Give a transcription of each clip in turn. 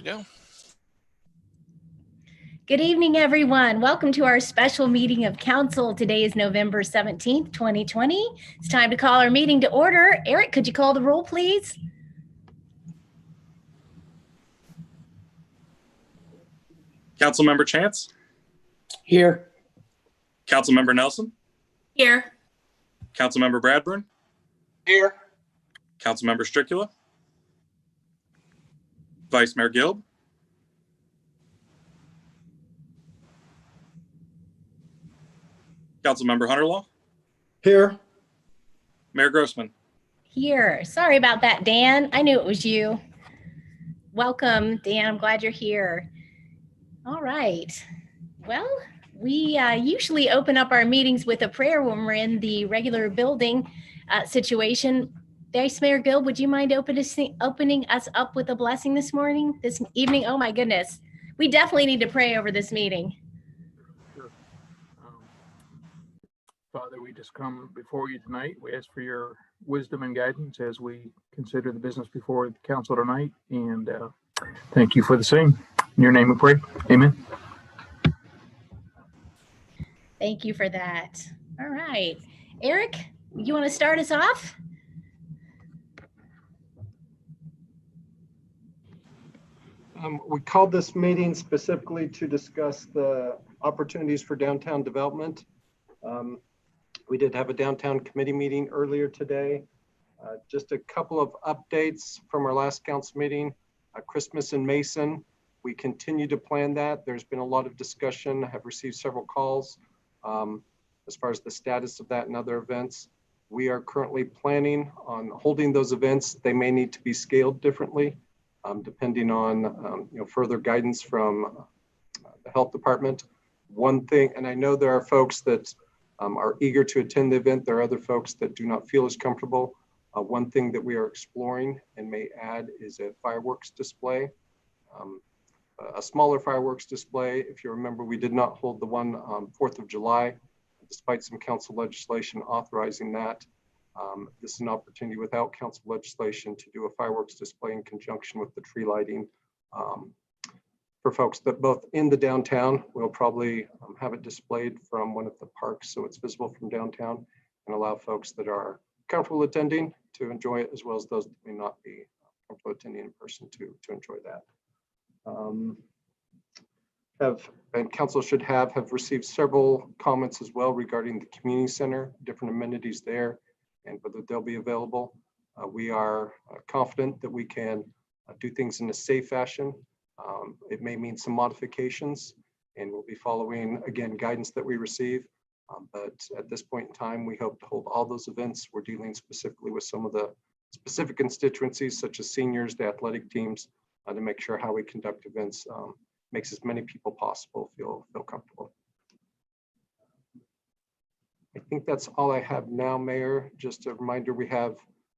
go. Good evening, everyone. Welcome to our special meeting of council. Today is November 17th, 2020. It's time to call our meeting to order. Eric, could you call the roll, please? Councilmember Chance? Here. Councilmember Nelson? Here. Councilmember Bradburn? Here. Councilmember Stricula? Vice Mayor Guild? Councilmember Hunterlaw? Here. Mayor Grossman? Here. Sorry about that, Dan. I knew it was you. Welcome, Dan. I'm glad you're here. All right. Well, we usually open up our meetings with a prayer when we're in the regular building situation. Vice Mayor Guild, would you mind opening us up with a blessing this evening? Oh my goodness. We definitely need to pray over this meeting. Sure. Father, we just come before you tonight. We ask for your wisdom and guidance as we consider the business before the council tonight. And thank you for the same. In your name we pray. Amen. Thank you for that. All right. Eric, you want to start us off? We called this meeting specifically to discuss the opportunities for downtown development. We did have a downtown committee meeting earlier today. Just a couple of updates from our last council meeting. Christmas in Mason, we continue to plan that. There's been a lot of discussion. I have received several calls as far as the status of that and other events. We are currently planning on holding those events. They may need to be scaled differently. Depending on further guidance from the health department. One thing, and I know there are folks that are eager to attend the event. There are other folks that do not feel as comfortable. One thing that we are exploring and may add is a fireworks display, a smaller fireworks display. If you remember, we did not hold the one on 4th of July, despite some council legislation authorizing that. This is an opportunity without council legislation to do a fireworks display in conjunction with the tree lighting. For folks that both in the downtown, we'll probably have it displayed from one of the parks so it's visible from downtown and allow folks that are comfortable attending to enjoy it, as well as those that may not be comfortable attending in person to enjoy that. And council should have received several comments as well regarding the community center, different amenities there, and whether they'll be available. We are confident that we can do things in a safe fashion. It may mean some modifications, and we'll be following, again, guidance that we receive. But at this point in time, we hope to hold all those events. We're dealing specifically with some of the specific constituencies, such as seniors, the athletic teams, to make sure how we conduct events makes as many people possible feel comfortable. I think that's all I have now, Mayor. Just a reminder, we have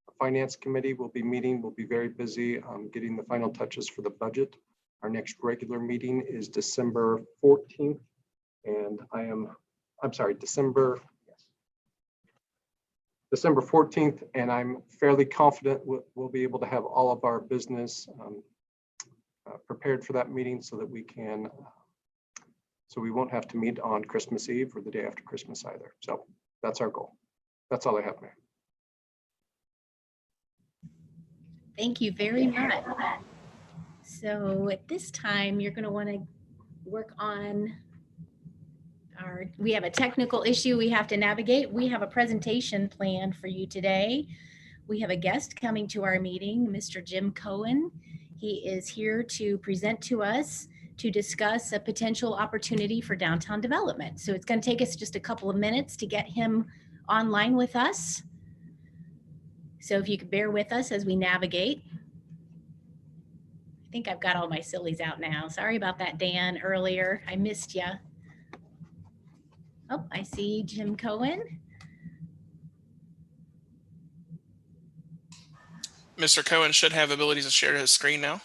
a finance committee. We'll be meeting. We'll be very busy getting the final touches for the budget. Our next regular meeting is December 14th. And December 14th. And I'm fairly confident we'll be able to have all of our business prepared for that meeting so that we can so we won't have to meet on Christmas Eve or the day after Christmas either. So that's our goal. That's all I have, Mayor. Thank you very much. So at this time, you're going to want to work on we have a technical issue we have to navigate. We have a presentation planned for you today. We have a guest coming to our meeting, Mr. Jim Cohen. He is here to present to us to discuss a potential opportunity for downtown development. So it's going to take us just a couple of minutes to get him online with us. So if you could bear with us as we navigate. I think I've got all my sillies out now. Sorry about that, Dan, earlier. I missed you. Oh, I see Jim Cohen. Mr. Cohen should have abilities to share his screen now.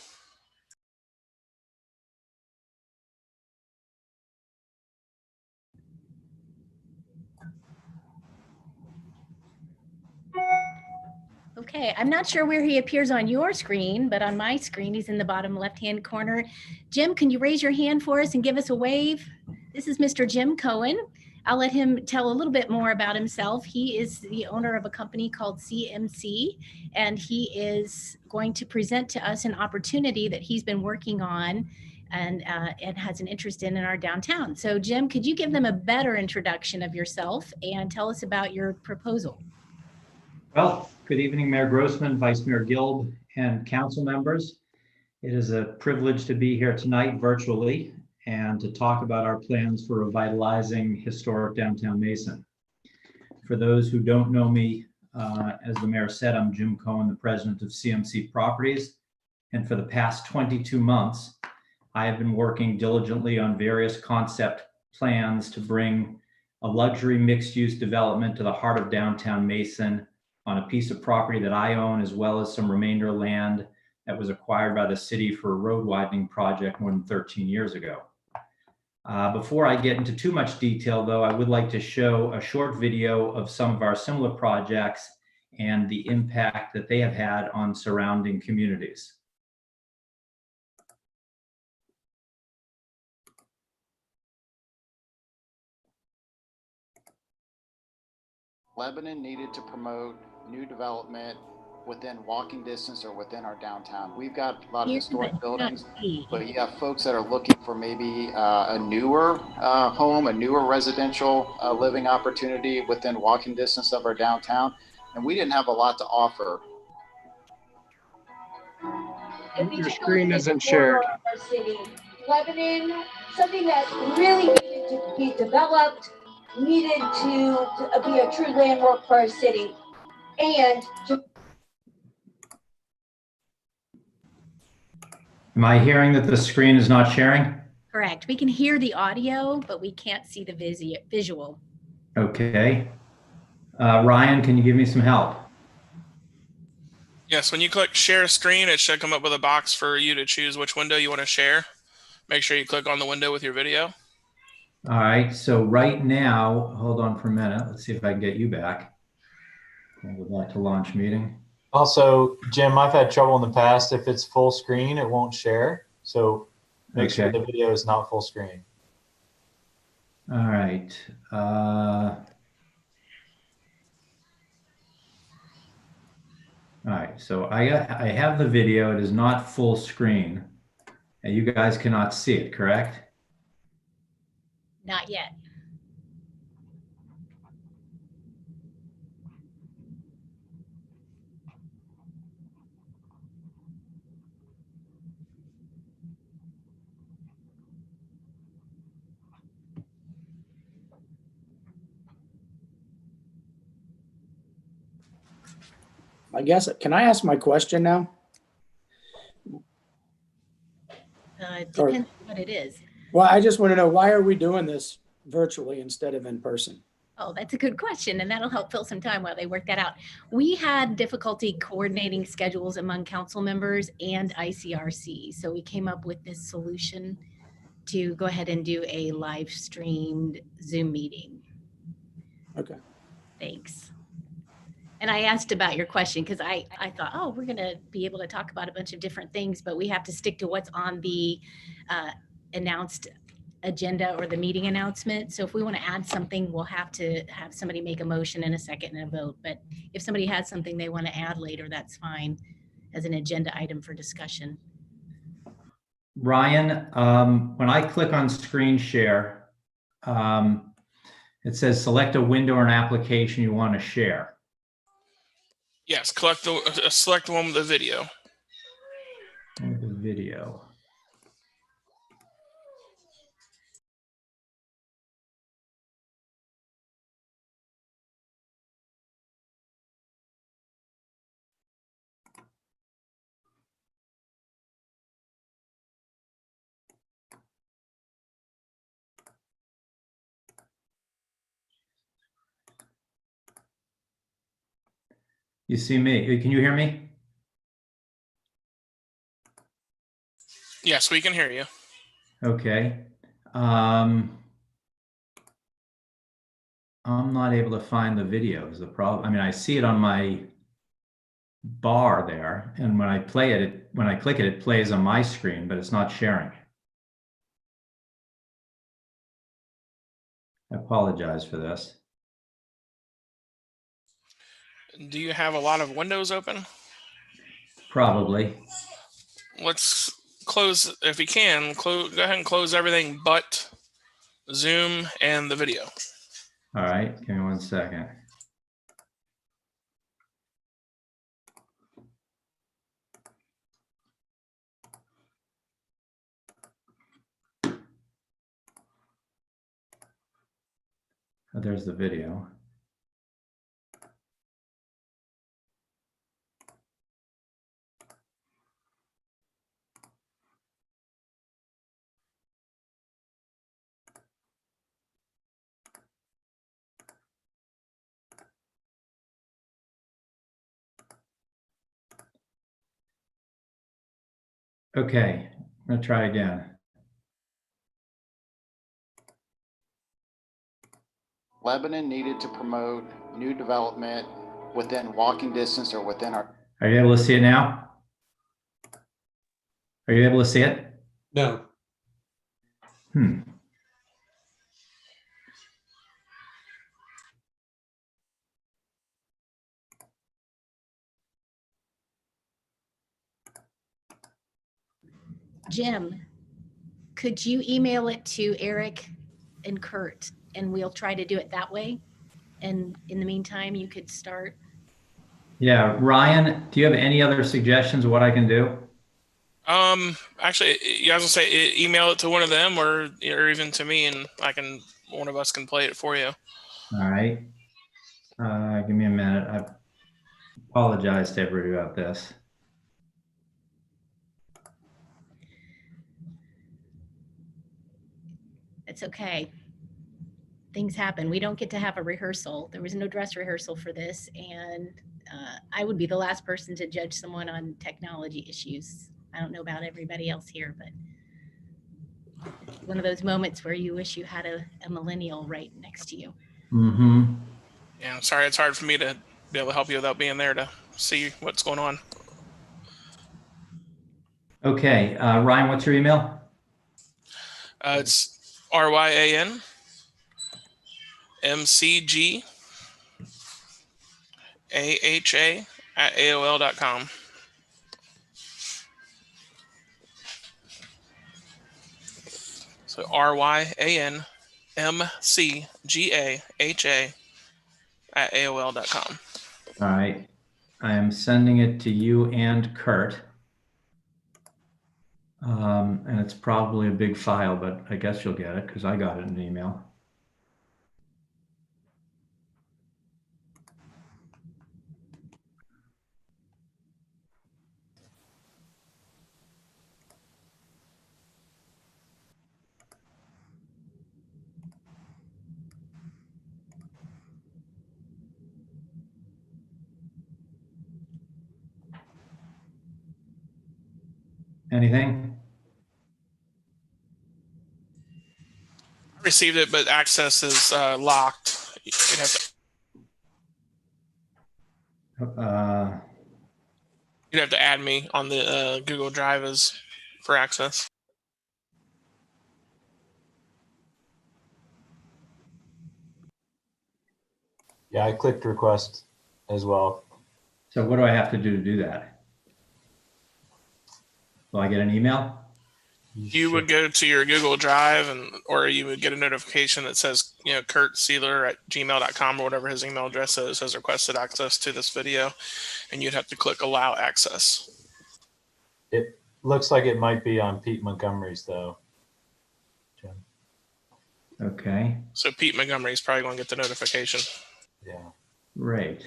Okay, I'm not sure where he appears on your screen, but on my screen, he's in the bottom left-hand corner. Jim, can you raise your hand for us and give us a wave? This is Mr. Jim Cohen. I'll let him tell a little bit more about himself. He is the owner of a company called CMC, and he is going to present to us an opportunity that he's been working on and has an interest in our downtown. So Jim, could you give them a better introduction of yourself and tell us about your proposal? Well, good evening, Mayor Grossman, Vice Mayor Gilb, and council members. It is a privilege to be here tonight virtually and to talk about our plans for revitalizing historic downtown Mason. For those who don't know me, as the mayor said, I'm Jim Cohen, the president of CMC Properties. And for the past 22 months, I have been working diligently on various concept plans to bring a luxury mixed-use development to the heart of downtown Mason on a piece of property that I own, as well as some remainder land that was acquired by the city for a road widening project more than 13 years ago. Before I get into too much detail, though, I would like to show a short video of some of our similar projects and the impact that they have had on surrounding communities. Lebanon needed to promote new development within walking distance or within our downtown. We've got a lot of historic buildings, but you have folks that are looking for maybe a newer home, a newer residential living opportunity within walking distance of our downtown. And we didn't have a lot to offer. Your screen isn't shared. Our city, Lebanon, something that really needed to be developed, needed to be a true landmark for our city. And Am I hearing that the screen is not sharing? Correct. We can hear the audio, but we can't see the visual. Okay. Ryan, can you give me some help? Yes, when you click share screen, it should come up with a box for you to choose which window you want to share. Make sure you click on the window with your video. All right, so right now, hold on for a minute. Let's see if I can get you back. We'll back to launch meeting. Also, Jim, I've had trouble in the past. If it's full screen, it won't share. So make sure the video is not full screen. All right. All right, so I have the video. It is not full screen. And you guys cannot see it, correct? Not yet. I guess, can I ask my question now? It depends on what it is. Well, I just want to know, why are we doing this virtually instead of in person? Oh, that's a good question, and that'll help fill some time while they work that out. We had difficulty coordinating schedules among council members and ICRC, so we came up with this solution to go ahead and do a live streamed Zoom meeting. Okay. Thanks. And I asked about your question because I thought, oh, we're going to be able to talk about a bunch of different things, but we have to stick to what's on the announced agenda or the meeting announcement. So if we want to add something, we'll have to have somebody make a motion and a second and a vote. But if somebody has something they want to add later, that's fine as an agenda item for discussion. Ryan, when I click on screen share, it says select a window or an application you want to share. Yes, select the one with the video. With the video. You see me? Can you hear me? Yes, we can hear you. Okay. I'm not able to find the video is the problem. I mean, I see it on my bar there. And when I play it, when I click it, it plays on my screen, but it's not sharing. I apologize for this. Do you have a lot of windows open? Probably. Let's close, if you can, go ahead and close everything but Zoom and the video. All right, give me 1 second. Oh, there's the video. Okay, I'm gonna try again. Lebanon needed to promote new development within walking distance or within our. Are you able to see it now? Are you able to see it? No. Jim, could you email it to Eric and Kurt, and we'll try to do it that way? And in the meantime, you could start. Yeah, Ryan, do you have any other suggestions of what I can do? Actually, you guys will say email it to one of them or even to me, and one of us can play it for you. All right. Give me a minute. I apologize to everybody about this. It's okay. Things happen. We don't get to have a rehearsal. There was no dress rehearsal for this, and I would be the last person to judge someone on technology issues. I don't know about everybody else here, but it's one of those moments where you wish you had a millennial right next to you. Mm-hmm. Yeah, I'm sorry, it's hard for me to be able to help you without being there to see what's going on. Okay, Ryan, what's your email? It's RyanMCGAHA@AOL.com. So RyanMCGAHA@AOL.com. All right. I am sending it to you and Kurt. And it's probably a big file, but I guess you'll get it because I got it in an email. Anything? I received it, but access is locked. You'd have to add me on the Google Drive for access. Yeah, I clicked request as well. So what do I have to do to do that? Will I get an email? You would go to your Google Drive or you would get a notification that says, Kurt Sealer at gmail.com or whatever his email address is, has requested access to this video, and you'd have to click allow access. It looks like it might be on Pete Montgomery's though. Jim. Okay. So Pete Montgomery is probably going to get the notification. Yeah. Right.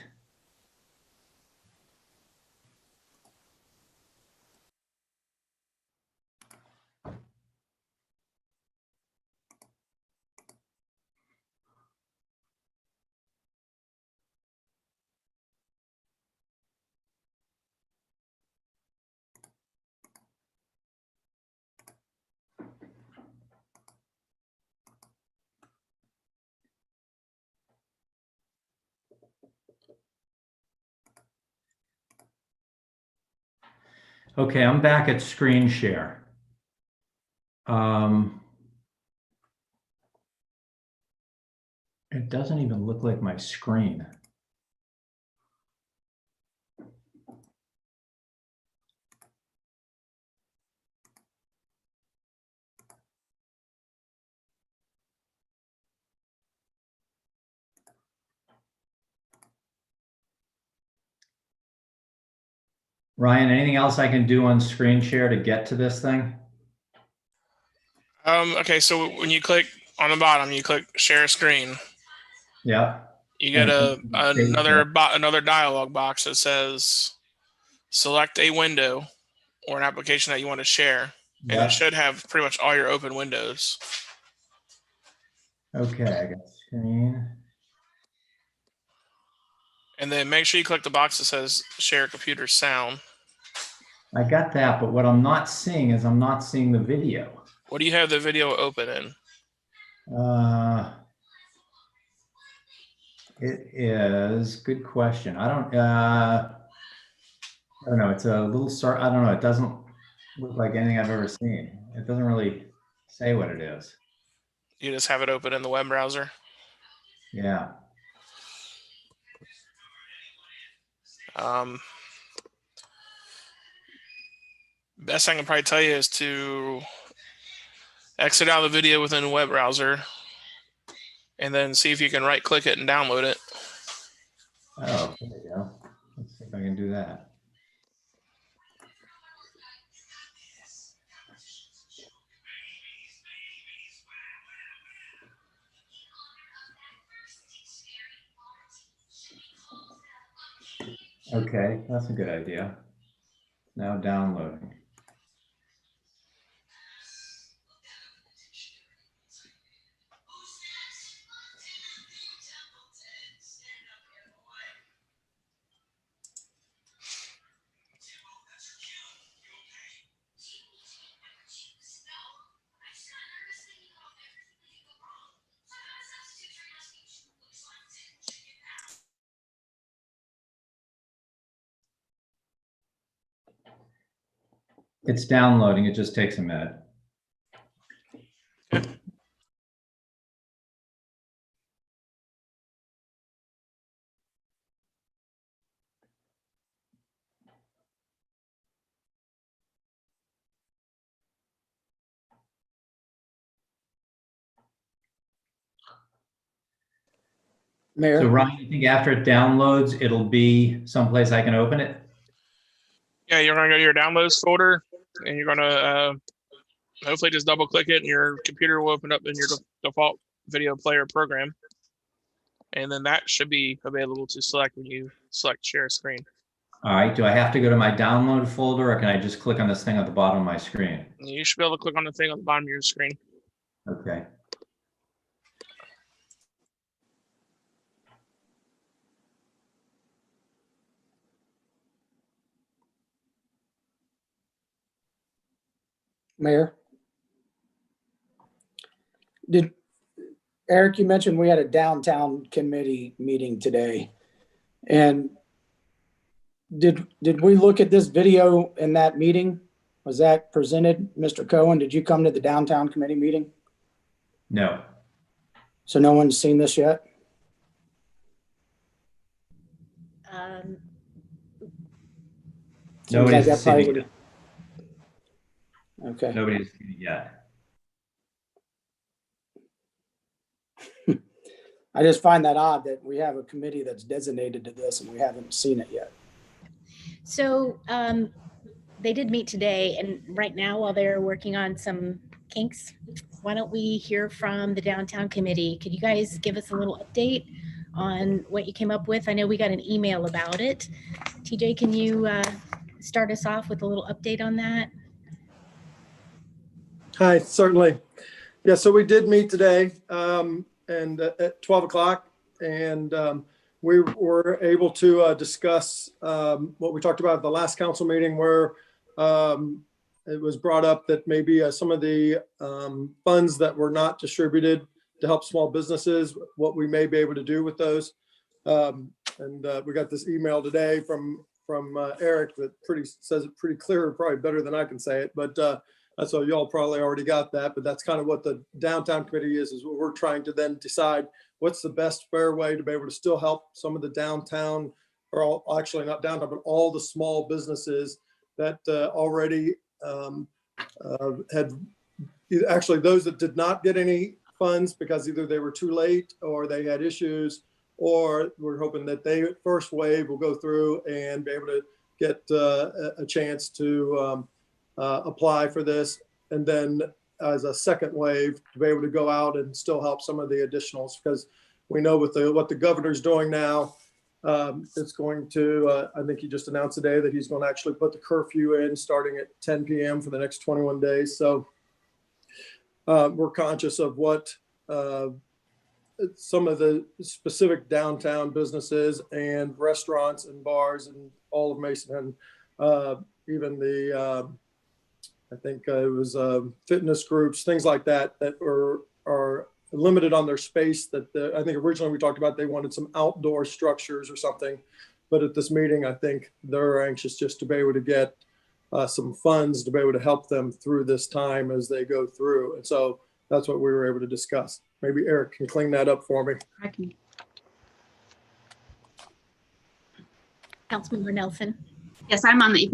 Okay, I'm back at screen share. It doesn't even look like my screen. Ryan, anything else I can do on screen share to get to this thing? Okay, so when you click on the bottom, you click share screen. Yeah. You get another dialog box that says select a window or an application that you want to share. And it should have pretty much all your open windows. Okay, I got screen. And then make sure you click the box that says share computer sound. I got that, but what I'm not seeing is I'm not seeing the video. What do you have the video open in? It is, good question. I don't know. It's a little I don't know. It doesn't look like anything I've ever seen. It doesn't really say what it is. You just have it open in the web browser? Yeah. Best thing I can probably tell you is to exit out of the video within the web browser and then see if you can right click it and download it. Oh, there you go. Let's see if I can do that. Okay, that's a good idea. Now downloading. It's downloading. It just takes a minute. Mayor? So Ryan, you think after it downloads, it'll be someplace I can open it? Yeah, you're going to go to your downloads folder and you're going to hopefully just double click it and your computer will open up in your default video player program. And then that should be available to select when you select share screen. All right, do I have to go to my download folder or can I just click on this thing at the bottom of my screen? You should be able to click on the thing on the bottom of your screen. Okay. Mayor? Eric, you mentioned we had a downtown committee meeting today. And did we look at this video in that meeting? Was that presented? Mr. Cohen, did you come to the downtown committee meeting? No. So no one's seen this yet? Nobody's seen it. Okay. Nobody's seen it yet. I just find that odd that we have a committee that's designated to this and we haven't seen it yet. So they did meet today, and right now while they're working on some kinks, why don't we hear from the downtown committee? Could you guys give us a little update on what you came up with? I know we got an email about it. TJ, can you start us off with a little update on that? Hi, certainly. Yeah, so we did meet today and at 12 o'clock, and we were able to discuss what we talked about at the last council meeting, where it was brought up that maybe some of the funds that were not distributed to help small businesses, what we may be able to do with those. And we got this email today from from Eric that says it pretty clear, probably better than I can say it, but so y'all probably already got that, but that's kind of what the downtown committee is what we're trying to then decide what's the best fair way to be able to still help some of the downtown, or all, actually not downtown, but all the small businesses that already had, actually those that did not get any funds because either they were too late or they had issues, or we're hoping that they first wave will go through and be able to get a chance to apply for this. And then as a second wave to be able to go out and still help some of the additionals, because we know with what the governor's doing now, it's going to, I think he just announced today that he's going to actually put the curfew in starting at 10 p.m. for the next 21 days. So we're conscious of what some of the specific downtown businesses and restaurants and bars and all of Mason, and even the, I think it was fitness groups, things like that, that are limited on their space. That I think originally we talked about they wanted some outdoor structures or something, but at this meeting, I think they're anxious just to be able to get some funds to be able to help them through this time as they go through. And so that's what we were able to discuss. Maybe Eric can clean that up for me. I can. Councilmember Nelson. Yes, I'm on the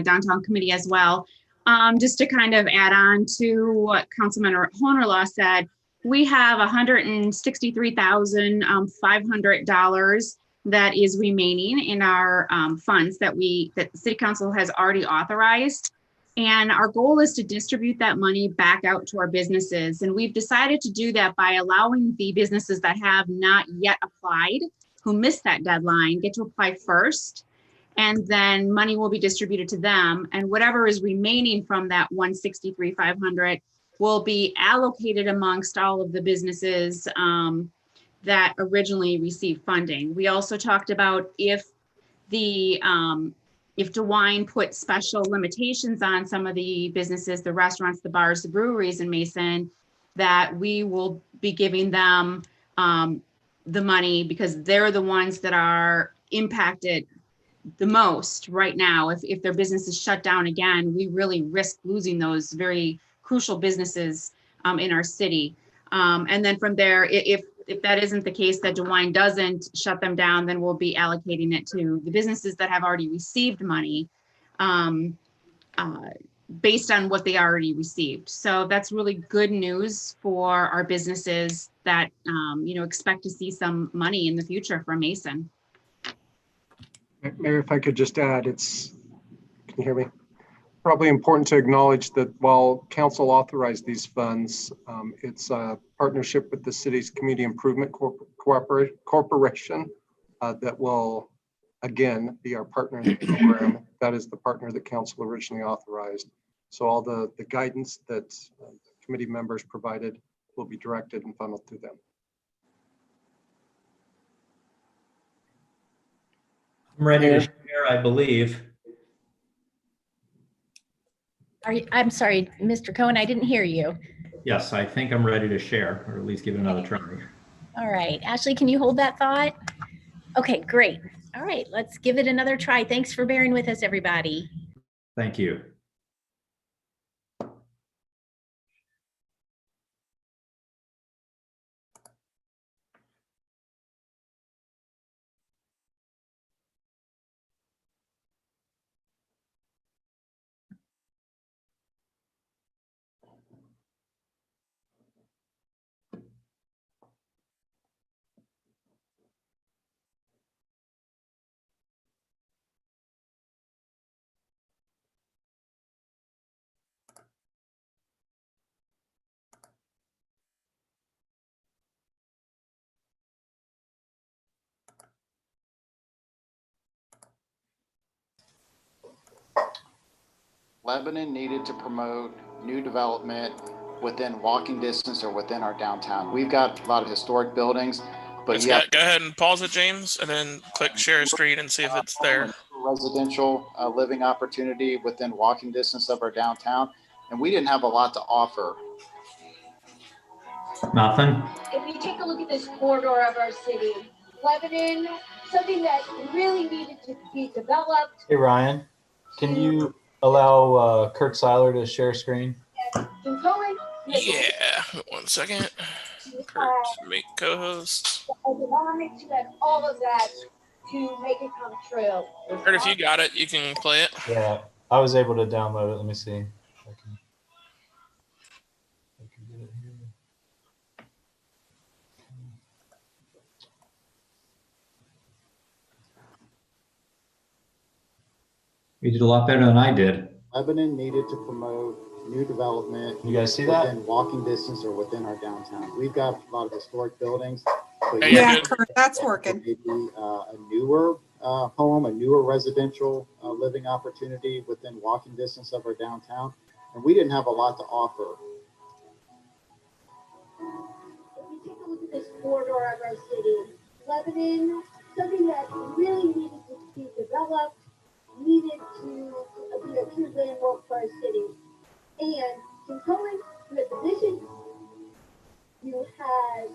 downtown committee as well. Just to kind of add on to what Councilmember Honerlaw said, we have $163,500 that is remaining in our funds that the City Council has already authorized. And our goal is to distribute that money back out to our businesses. And we've decided to do that by allowing the businesses that have not yet applied, who missed that deadline, get to apply first. And then money will be distributed to them. And whatever is remaining from that $163,500 will be allocated amongst all of the businesses that originally received funding. We also talked about if DeWine put special limitations on some of the businesses, the restaurants, the bars, the breweries in Mason, that we will be giving them the money because they're the ones that are impacted the most right now. If their business is shut down again, we really risk losing those very crucial businesses in our city. And then from there, if that isn't the case, that DeWine doesn't shut them down, then we'll be allocating it to the businesses that have already received money based on what they already received. So that's really good news for our businesses that expect to see some money in the future from Mason. Maybe if I could just add, can you hear me? Probably important to acknowledge that while council authorized these funds, it's a partnership with the city's Community Improvement Corporation that will, again, be our partner in the program. That is the partner that council originally authorized. So all the guidance that committee members provided will be directed and funneled through them. I'm ready to share, I believe. I'm sorry, Mr. Cohen, I didn't hear you. Yes, I think I'm ready to share, or at least give it another try. All right, Ashley, can you hold that thought? Okay, great. All right, let's give it another try. Thanks for bearing with us, everybody. Thank you. Lebanon needed to promote new development within walking distance or within our downtown. We've got a lot of historic buildings, but go ahead and pause it, James, and then click share screen and see if it's there. Residential living opportunity within walking distance of our downtown, and we didn't have a lot to offer. Nothing. If you take a look at this corridor of our city, Lebanon, something that really needed to be developed. Hey, Ryan, can you allow Kurt Seiler to share screen? Yeah, 1 second. Kurt, make co-host. Economics, you had all of that to make it come true. Kurt, if you got it, you can play it. Yeah, I was able to download it. Let me see. I can get it here. You did a lot better than I did. Lebanon needed to promote new development. You guys see that? Within walking distance or within our downtown. We've got a lot of historic buildings. But Hey, Yeah, you're good. Kurt, that's working. maybe a newer home, a newer residential living opportunity within walking distance of our downtown. And we didn't have a lot to offer. If you take a look at this corridor of our city, Lebanon, something that really needed to be developed, needed to be a true landmark for our city. And controlling with the vision, you had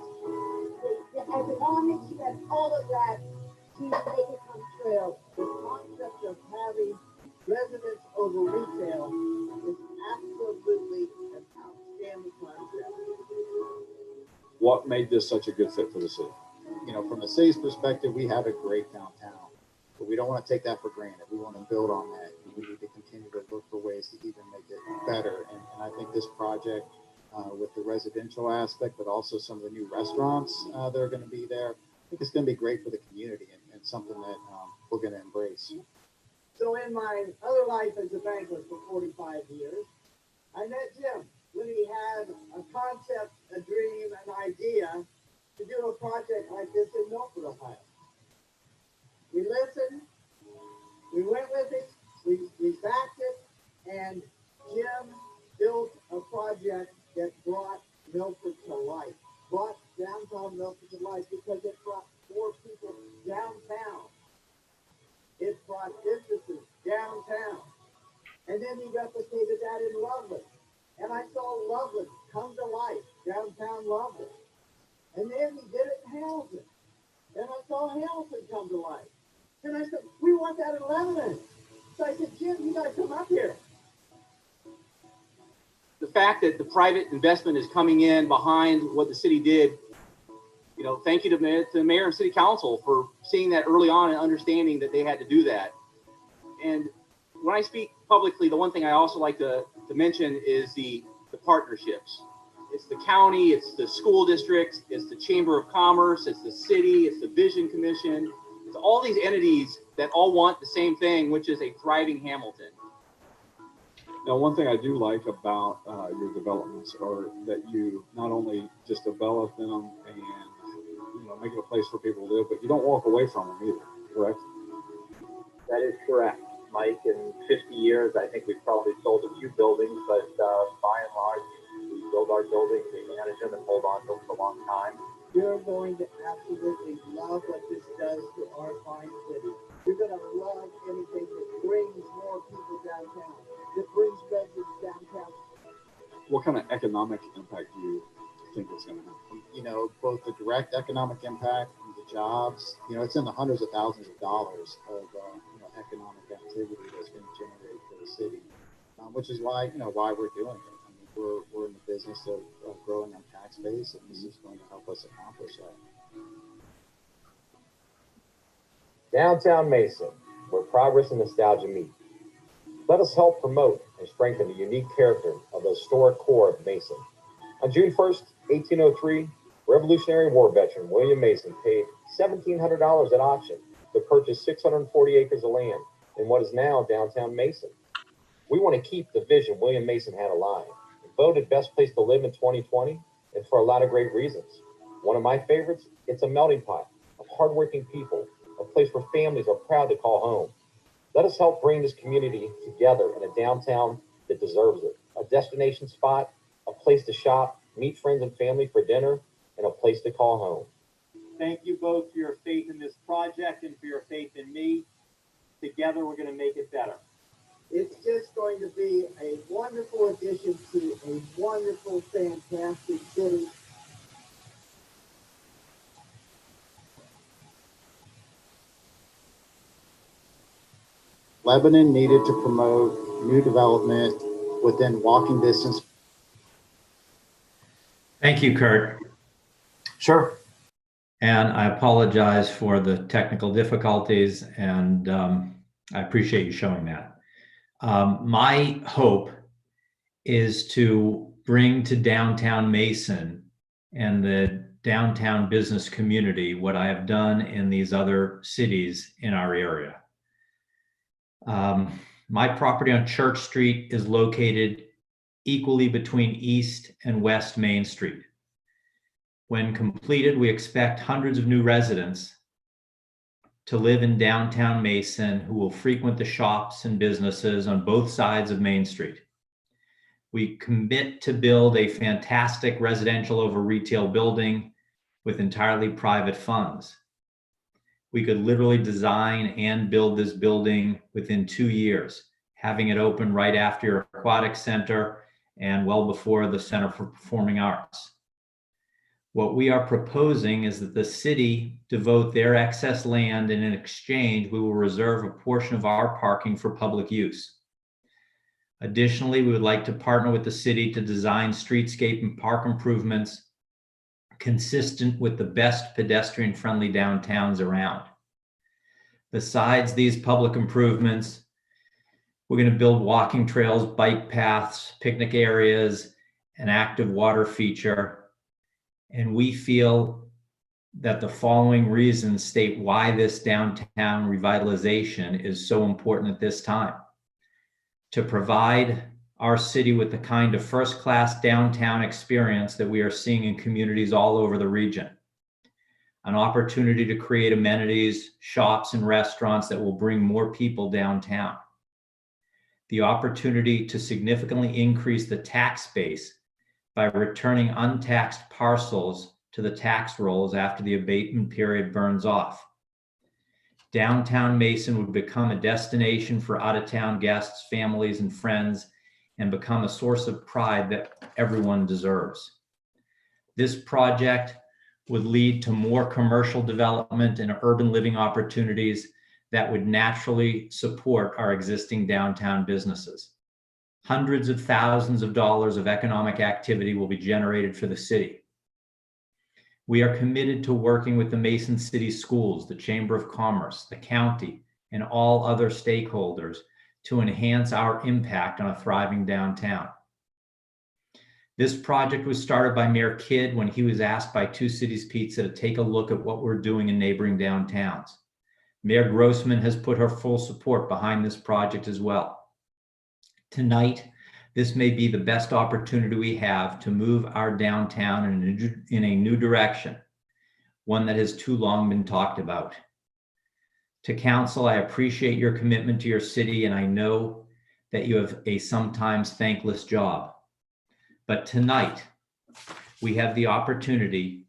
the economics, you had all of that to make it come true. The concept of having residents over retail is absolutely an outstanding concept. What made this such a good fit for the city? You know, from the city's perspective, we have a great downtown, but we don't want to take that for granted. We want to build on that. We need to continue to look for ways to even make it better. And I think this project, with the residential aspect, but also some of the new restaurants that are going to be there, I think it's going to be great for the community and something that we're going to embrace. So in my other life as a banker for 45 years, I met Jim when he had a concept, a dream, an idea to do a project like this in Milford, Ohio. We listened, we went with it, we backed it, and Jim built a project that brought Milford to life, brought downtown Milford to life because it brought more people downtown. It brought businesses downtown. And then he replicated that in Loveland. And I saw Loveland come to life, downtown Loveland. And then he did it in Hamilton. And I saw Hamilton come to life. And I said, we want that in Lebanon. So I said, Jim, you gotta come up here. The fact that the private investment is coming in behind what the city did, you know, thank you to the mayor and city council for seeing that early on and understanding that they had to do that. And when I speak publicly, the one thing I also like to mention is the partnerships. It's the county, it's the school districts, it's the Chamber of Commerce, it's the city, it's the Vision Commission. It's all these entities that all want the same thing, which is a thriving Hamilton. Now, one thing I do like about your developments are that you not only just develop them and make it a place for people to live, but you don't walk away from them either, correct? That is correct, Mike. In 50 years, I think we've probably sold a few buildings, but by and large, we build our buildings, we manage them, and hold on to them for a long time. You're going to absolutely love what this does to our fine city. You're going to love anything that brings more people downtown, that brings residents downtown. What kind of economic impact do you think it's going to have? You know, both the direct economic impact and the jobs, it's in the hundreds of thousands of dollars of economic activity that's going to generate for the city, which is why we're doing it. I mean, we're in the business of growing our tax base, and this is going to help us accomplish that. Downtown Mason, where progress and nostalgia meet. Let us help promote and strengthen the unique character of the historic core of Mason. On June 1st, 1803, Revolutionary War veteran William Mason paid $1,700 at auction to purchase 640 acres of land in what is now downtown Mason. We want to keep the vision William Mason had alive. Voted best place to live in 2020, and for a lot of great reasons. One of my favorites, it's a melting pot of hardworking people, a place where families are proud to call home. Let us help bring this community together in a downtown that deserves it. A destination spot, a place to shop, meet friends and family for dinner, and a place to call home. Thank you both for your faith in this project and for your faith in me. Together, we're going to make it better. It's just going to be a wonderful addition to a wonderful, fantastic city. Lebanon needed to promote new development within walking distance. Thank you, Kurt. Sure. And I apologize for the technical difficulties, and I appreciate you showing that. My hope is to bring to downtown Mason and the downtown business community what I have done in these other cities in our area. My property on Church Street is located equally between East and West Main Street. When completed, we expect hundreds of new residents to live in downtown Mason who will frequent the shops and businesses on both sides of Main Street. We commit to build a fantastic residential over retail building with entirely private funds. We could literally design and build this building within 2 years, having it open right after your aquatic center and well before the Center for Performing Arts. What we are proposing is that the city devote their excess land, and in exchange, we will reserve a portion of our parking for public use. Additionally, we would like to partner with the city to design streetscape and park improvements consistent with the best pedestrian-friendly downtowns around. Besides these public improvements, we're going to build walking trails, bike paths, picnic areas, an active water feature. And we feel that the following reasons state why this downtown revitalization is so important at this time. To provide our city with the kind of first-class downtown experience that we are seeing in communities all over the region. An opportunity to create amenities, shops, and restaurants that will bring more people downtown. The opportunity to significantly increase the tax base by returning untaxed parcels to the tax rolls after the abatement period burns off. Downtown Mason would become a destination for out-of-town guests, families, and friends, and become a source of pride that everyone deserves. This project would lead to more commercial development and urban living opportunities that would naturally support our existing downtown businesses. Hundreds of thousands of dollars of economic activity will be generated for the city. We are committed to working with the Mason City Schools, the Chamber of Commerce, the county, and all other stakeholders to enhance our impact on a thriving downtown. This project was started by Mayor Kidd when he was asked by Two Cities Pizza to take a look at what we're doing in neighboring downtowns. Mayor Grossman has put her full support behind this project as well. Tonight, this may be the best opportunity we have to move our downtown in a new direction, one that has too long been talked about. To council, I appreciate your commitment to your city, and I know that you have a sometimes thankless job. But tonight, we have the opportunity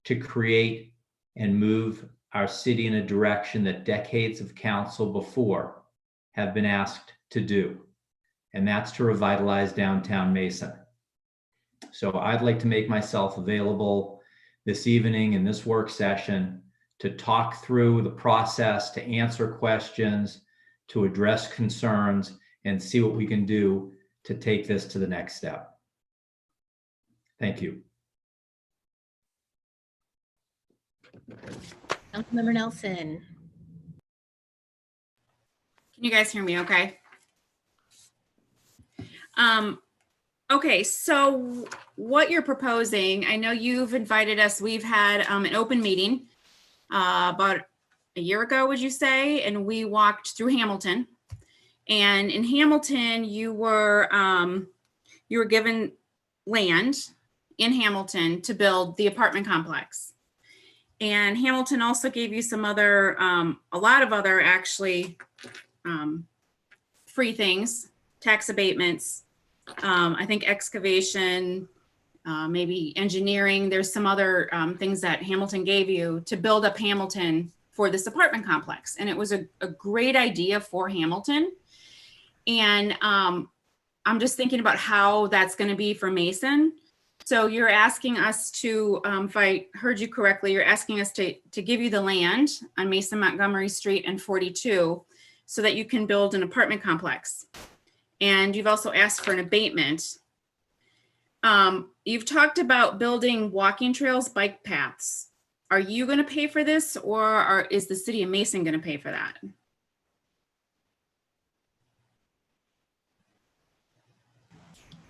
to create and move our city in a direction that decades of council before have been asked to do. And that's to revitalize downtown Mason. So I'd like to make myself available this evening in this work session to talk through the process, to answer questions, to address concerns, and see what we can do to take this to the next step. Thank you. Councilmember Nelson. Can you guys hear me okay? Okay, so what you're proposing, I know you've invited us, we've had an open meeting about a year ago, would you say? And we walked through Hamilton. And in Hamilton, you were given land in Hamilton to build the apartment complex. And Hamilton also gave you some other, a lot of other actually free things, tax abatements, I think excavation, maybe engineering. There's some other things that Hamilton gave you to build up Hamilton for this apartment complex. And it was a great idea for Hamilton. And I'm just thinking about how that's going to be for Mason. So you're asking us to, if I heard you correctly, you're asking us to give you the land on Mason Montgomery Street and 42 so that you can build an apartment complex. And you've also asked for an abatement. You've talked about building walking trails, bike paths. Are you going to pay for this, or is the city of Mason going to pay for that?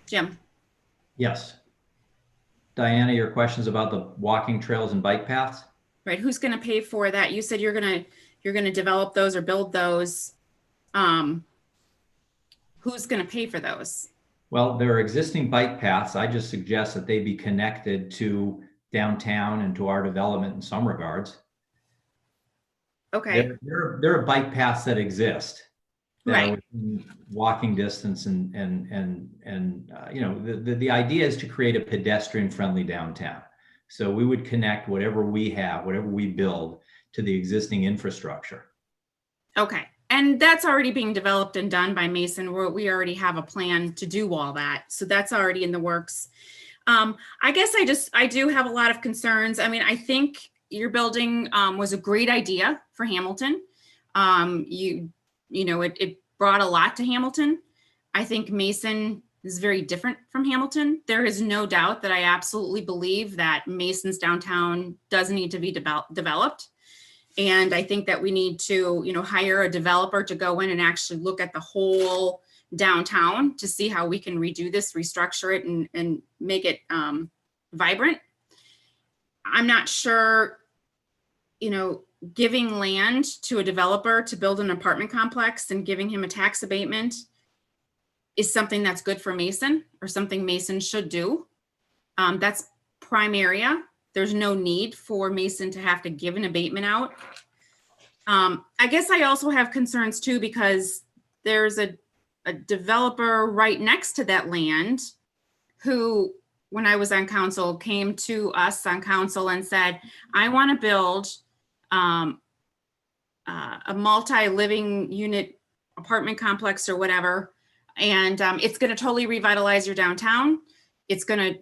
Jim? Yes. Diana, your questions about the walking trails and bike paths? Right, who's going to pay for that? You said you're going to develop those or build those. Who's going to pay for those? Well, there are existing bike paths. I just suggest that they be connected to downtown and to our development in some regards. Okay. There are bike paths that exist that right. are within walking distance, and you know, the idea is to create a pedestrian-friendly downtown. So we would connect whatever we have, whatever we build, to the existing infrastructure. Okay. And that's already being developed and done by Mason. We already have a plan to do all that. So that's already in the works. I guess I do have a lot of concerns. I mean, I think your building was a great idea for Hamilton. You know, it brought a lot to Hamilton. I think Mason is very different from Hamilton. There is no doubt that I absolutely believe that Mason's downtown does need to be developed. And I think that we need to, you know, hire a developer to go in and actually look at the whole downtown to see how we can redo this, restructure it, and make it vibrant. I'm not sure, you know, giving land to a developer to build an apartment complex and giving him a tax abatement is something that's good for Mason or something Mason should do. That's prime area. There's no need for Mason to have to give an abatement out. I guess I also have concerns too, because there's a developer right next to that land who, when I was on council, came to us on council and said, I want to build a multi-living unit apartment complex or whatever. And it's going to totally revitalize your downtown. It's going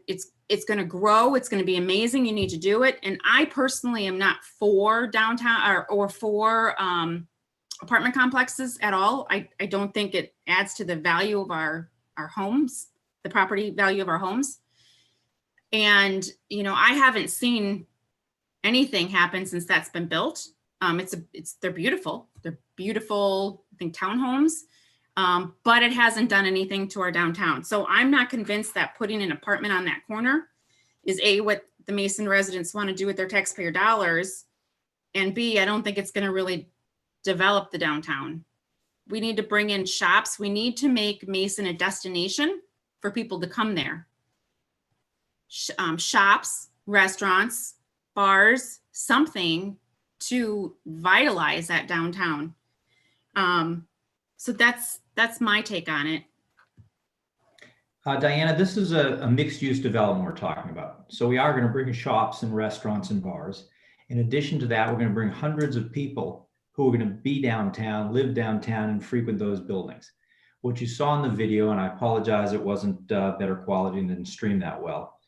to grow. It's going to be amazing. You need to do it. And I personally am not for downtown or for apartment complexes at all. I don't think it adds to the value of our homes, the property value of our homes. And, you know, I haven't seen anything happen since that's been built. They're beautiful. They're beautiful, I think, townhomes. But it hasn't done anything to our downtown. So I'm not convinced that putting an apartment on that corner is A, what the Mason residents want to do with their taxpayer dollars, and B, I don't think it's going to really develop the downtown. We need to bring in shops. We need to make Mason a destination for people to come there. Shops, restaurants, bars, something to vitalize that downtown. So that's my take on it. Diana, this is a mixed-use development we're talking about. So we are going to bring shops and restaurants and bars. In addition to that, we're going to bring hundreds of people who are going to be downtown, live downtown, and frequent those buildings. What you saw in the video, and I apologize it wasn't better quality and didn't stream that well,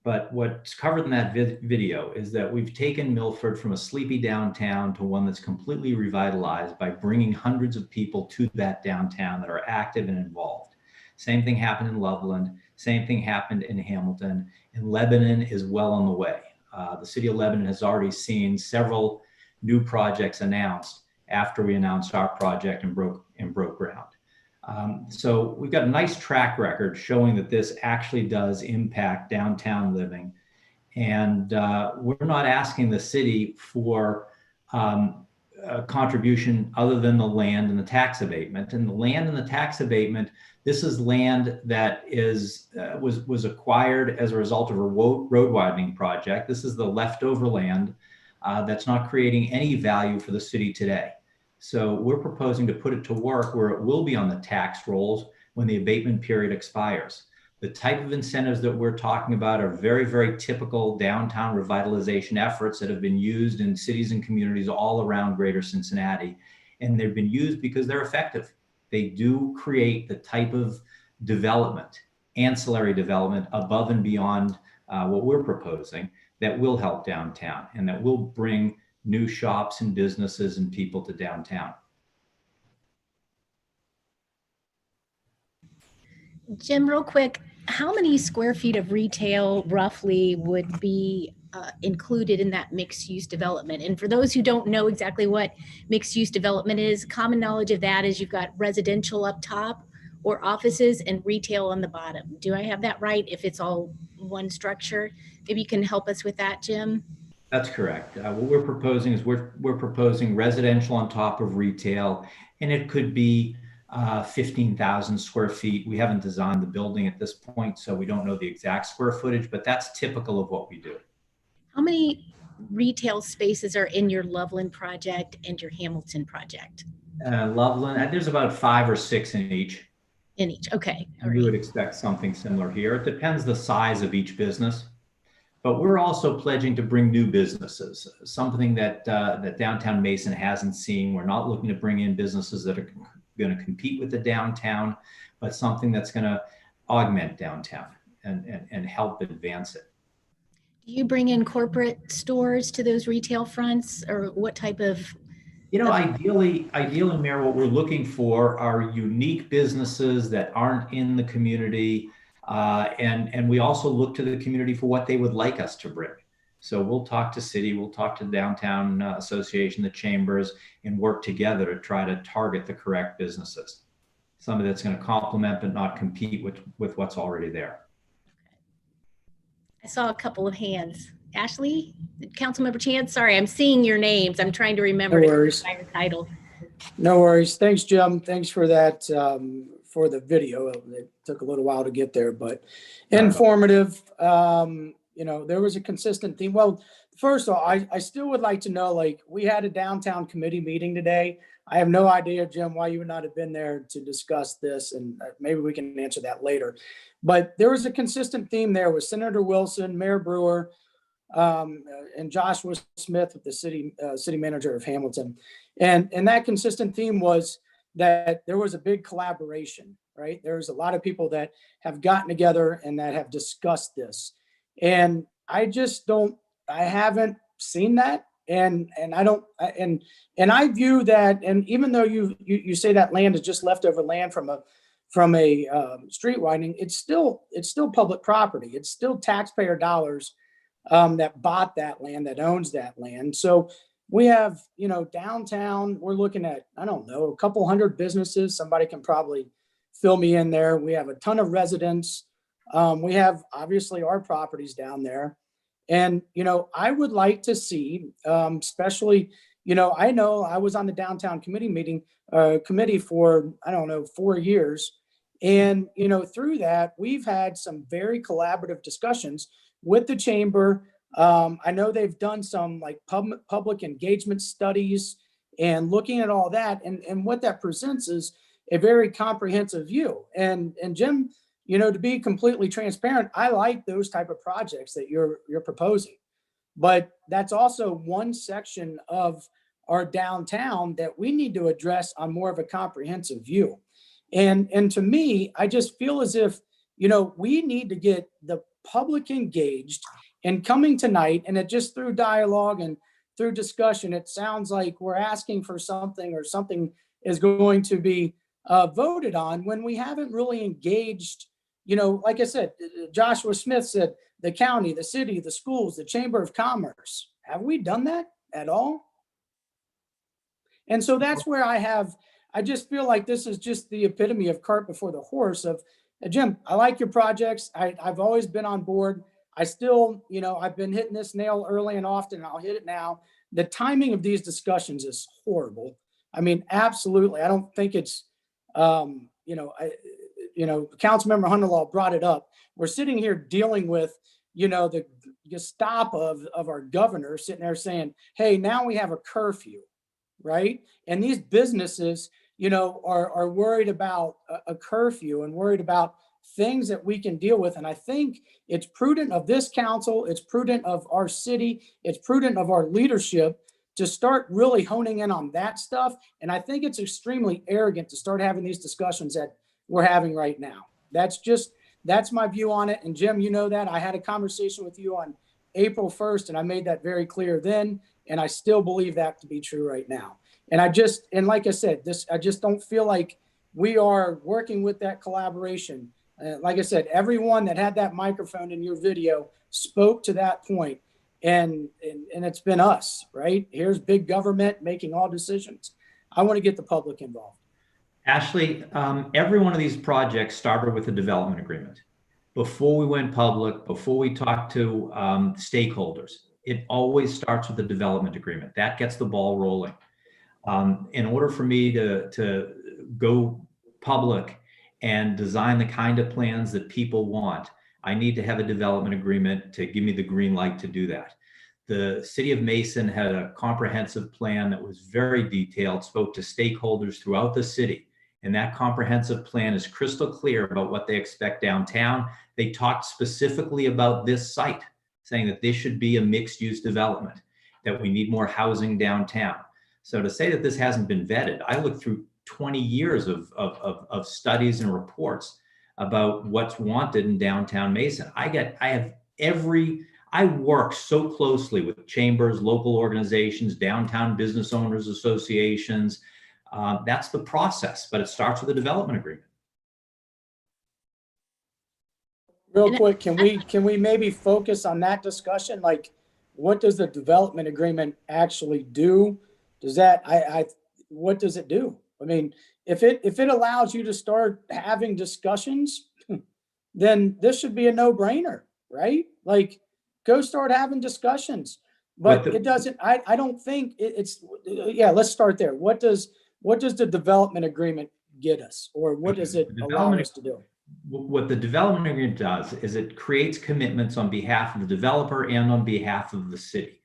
but what's covered in that video is that we've taken Milford from a sleepy downtown to one that's completely revitalized by bringing hundreds of people to that downtown that are active and involved. Same thing happened in Loveland. Same thing happened in Hamilton. And Lebanon is well on the way. The city of Lebanon has already seen several new projects announced after we announced our project and broke ground. So we've got a nice track record showing that this actually does impact downtown living. And we're not asking the city for a contribution other than the land and the tax abatement. And the land and the tax abatement, this is land that was acquired as a result of a road widening project. This is the leftover land that's not creating any value for the city today. So we're proposing to put it to work where it will be on the tax rolls when the abatement period expires. The type of incentives that we're talking about are very, very typical downtown revitalization efforts that have been used in cities and communities all around greater Cincinnati. And they've been used because they're effective. They do create the type of development, ancillary development above and beyond what we're proposing that will help downtown and that will bring new shops and businesses and people to downtown. Jim, real quick, how many square feet of retail roughly would be included in that mixed use development? And for those who don't know exactly what mixed use development is, common knowledge of that is you've got residential up top or offices and retail on the bottom. Do I have that right? If it's all one structure, maybe you can help us with that, Jim? That's correct. What we're proposing is we're proposing residential on top of retail, and it could be 15,000 square feet. We haven't designed the building at this point, so we don't know the exact square footage, but that's typical of what we do. How many retail spaces are in your Loveland project and your Hamilton project? Loveland, there's about 5 or 6 in each. In each, okay. We would expect something similar here. It depends the size of each business. But we're also pledging to bring new businesses, something that that downtown Mason hasn't seen. We're not looking to bring in businesses that are going to compete with the downtown, but something that's going to augment downtown and help advance it. Do you bring in corporate stores to those retail fronts, or what type of? You know, ideally, Mayor, what we're looking for are unique businesses that aren't in the community. And we also look to the community for what they would like us to bring. So we'll talk to city, we'll talk to the downtown association, the chambers, and work together to try to target the correct businesses. Somebody that's going to complement but not compete with what's already there. I saw a couple of hands. Ashley, Councilmember Chance, sorry, I'm seeing your names. I'm trying to remember your title. No worries. Thanks, Jim. Thanks for that. For the video. It took a little while to get there, but informative. You know, there was a consistent theme. Well, first of all, I still would like to know, like, we had a downtown committee meeting today. I have no idea, Jim, why you would not have been there to discuss this, and maybe we can answer that later. But there was a consistent theme there with Senator Wilson, Mayor Brewer, and Joshua Smith with the city manager of Hamilton. And that consistent theme was that there was a big collaboration, right? There's a lot of people that have gotten together and that have discussed this. And I haven't seen that. And I view that, and even though you say that land is just leftover land from a street widening, it's still public property. It's still taxpayer dollars that bought that land, that owns that land. So we have, you know, downtown, we're looking at, I don't know, a couple hundred businesses. Somebody can probably fill me in there. We have a ton of residents. We have obviously our properties down there. And, you know, I would like to see, especially, you know I was on the downtown committee for, I don't know, 4 years. And, you know, through that, we've had some very collaborative discussions with the chamber. I know they've done some like public engagement studies and looking at all that. And what that presents is a very comprehensive view. And Jim, you know, to be completely transparent, I like those type of projects that you're proposing. But that's also one section of our downtown that we need to address on more of a comprehensive view. And to me, I just feel as if, you know, we need to get the public engaged. And coming tonight, and it just through dialogue and through discussion, it sounds like we're asking for something, or something is going to be voted on when we haven't really engaged. You know, like I said, Joshua Smith said, the county, the city, the schools, the Chamber of Commerce. Have we done that at all? And so that's where I just feel like this is just the epitome of cart before the horse of, Jim, I like your projects. I've always been on board. I still, you know, I've been hitting this nail early and often, and I'll hit it now. The timing of these discussions is horrible. I mean, absolutely. I don't think it's, you know, Councilmember Hunterlaw brought it up. We're sitting here dealing with, you know, the Gestapo of our governor sitting there saying, hey, now we have a curfew, right? And these businesses, you know, are worried about a curfew and worried about things that we can deal with. And I think it's prudent of this council, it's prudent of our city, it's prudent of our leadership to start really honing in on that stuff. And I think it's extremely arrogant to start having these discussions that we're having right now. That's my view on it. And Jim, you know that I had a conversation with you on April 1st, and I made that very clear then. And I still believe that to be true right now. And like I said, I just don't feel like we are working with that collaboration Like I said, everyone that had that microphone in your video spoke to that point, and it's been us, right? Here's big government making all decisions. I want to get the public involved. Ashley, every one of these projects started with a development agreement. Before we went public, before we talked to stakeholders, it always starts with a development agreement. That gets the ball rolling. In order for me to go public and design the kind of plans that people want, I need to have a development agreement to give me the green light to do that. The city of Mason had a comprehensive plan that was very detailed, spoke to stakeholders throughout the city. And that comprehensive plan is crystal clear about what they expect downtown. They talked specifically about this site, saying that this should be a mixed-use development, that we need more housing downtown. So to say that this hasn't been vetted, I looked through 20 years of studies and reports about what's wanted in downtown Mason. I work so closely with chambers, local organizations, downtown business owners associations. That's the process, but it starts with a development agreement. Real quick, can we maybe focus on that discussion? Like, what does the development agreement actually do? Does that, what does it do? I mean, if it allows you to start having discussions, then this should be a no-brainer, right? Like, go start having discussions. But it doesn't, I don't think yeah, let's start there. What does the development agreement get us, or what does it allow us to do? What the development agreement does is it creates commitments on behalf of the developer and on behalf of the city,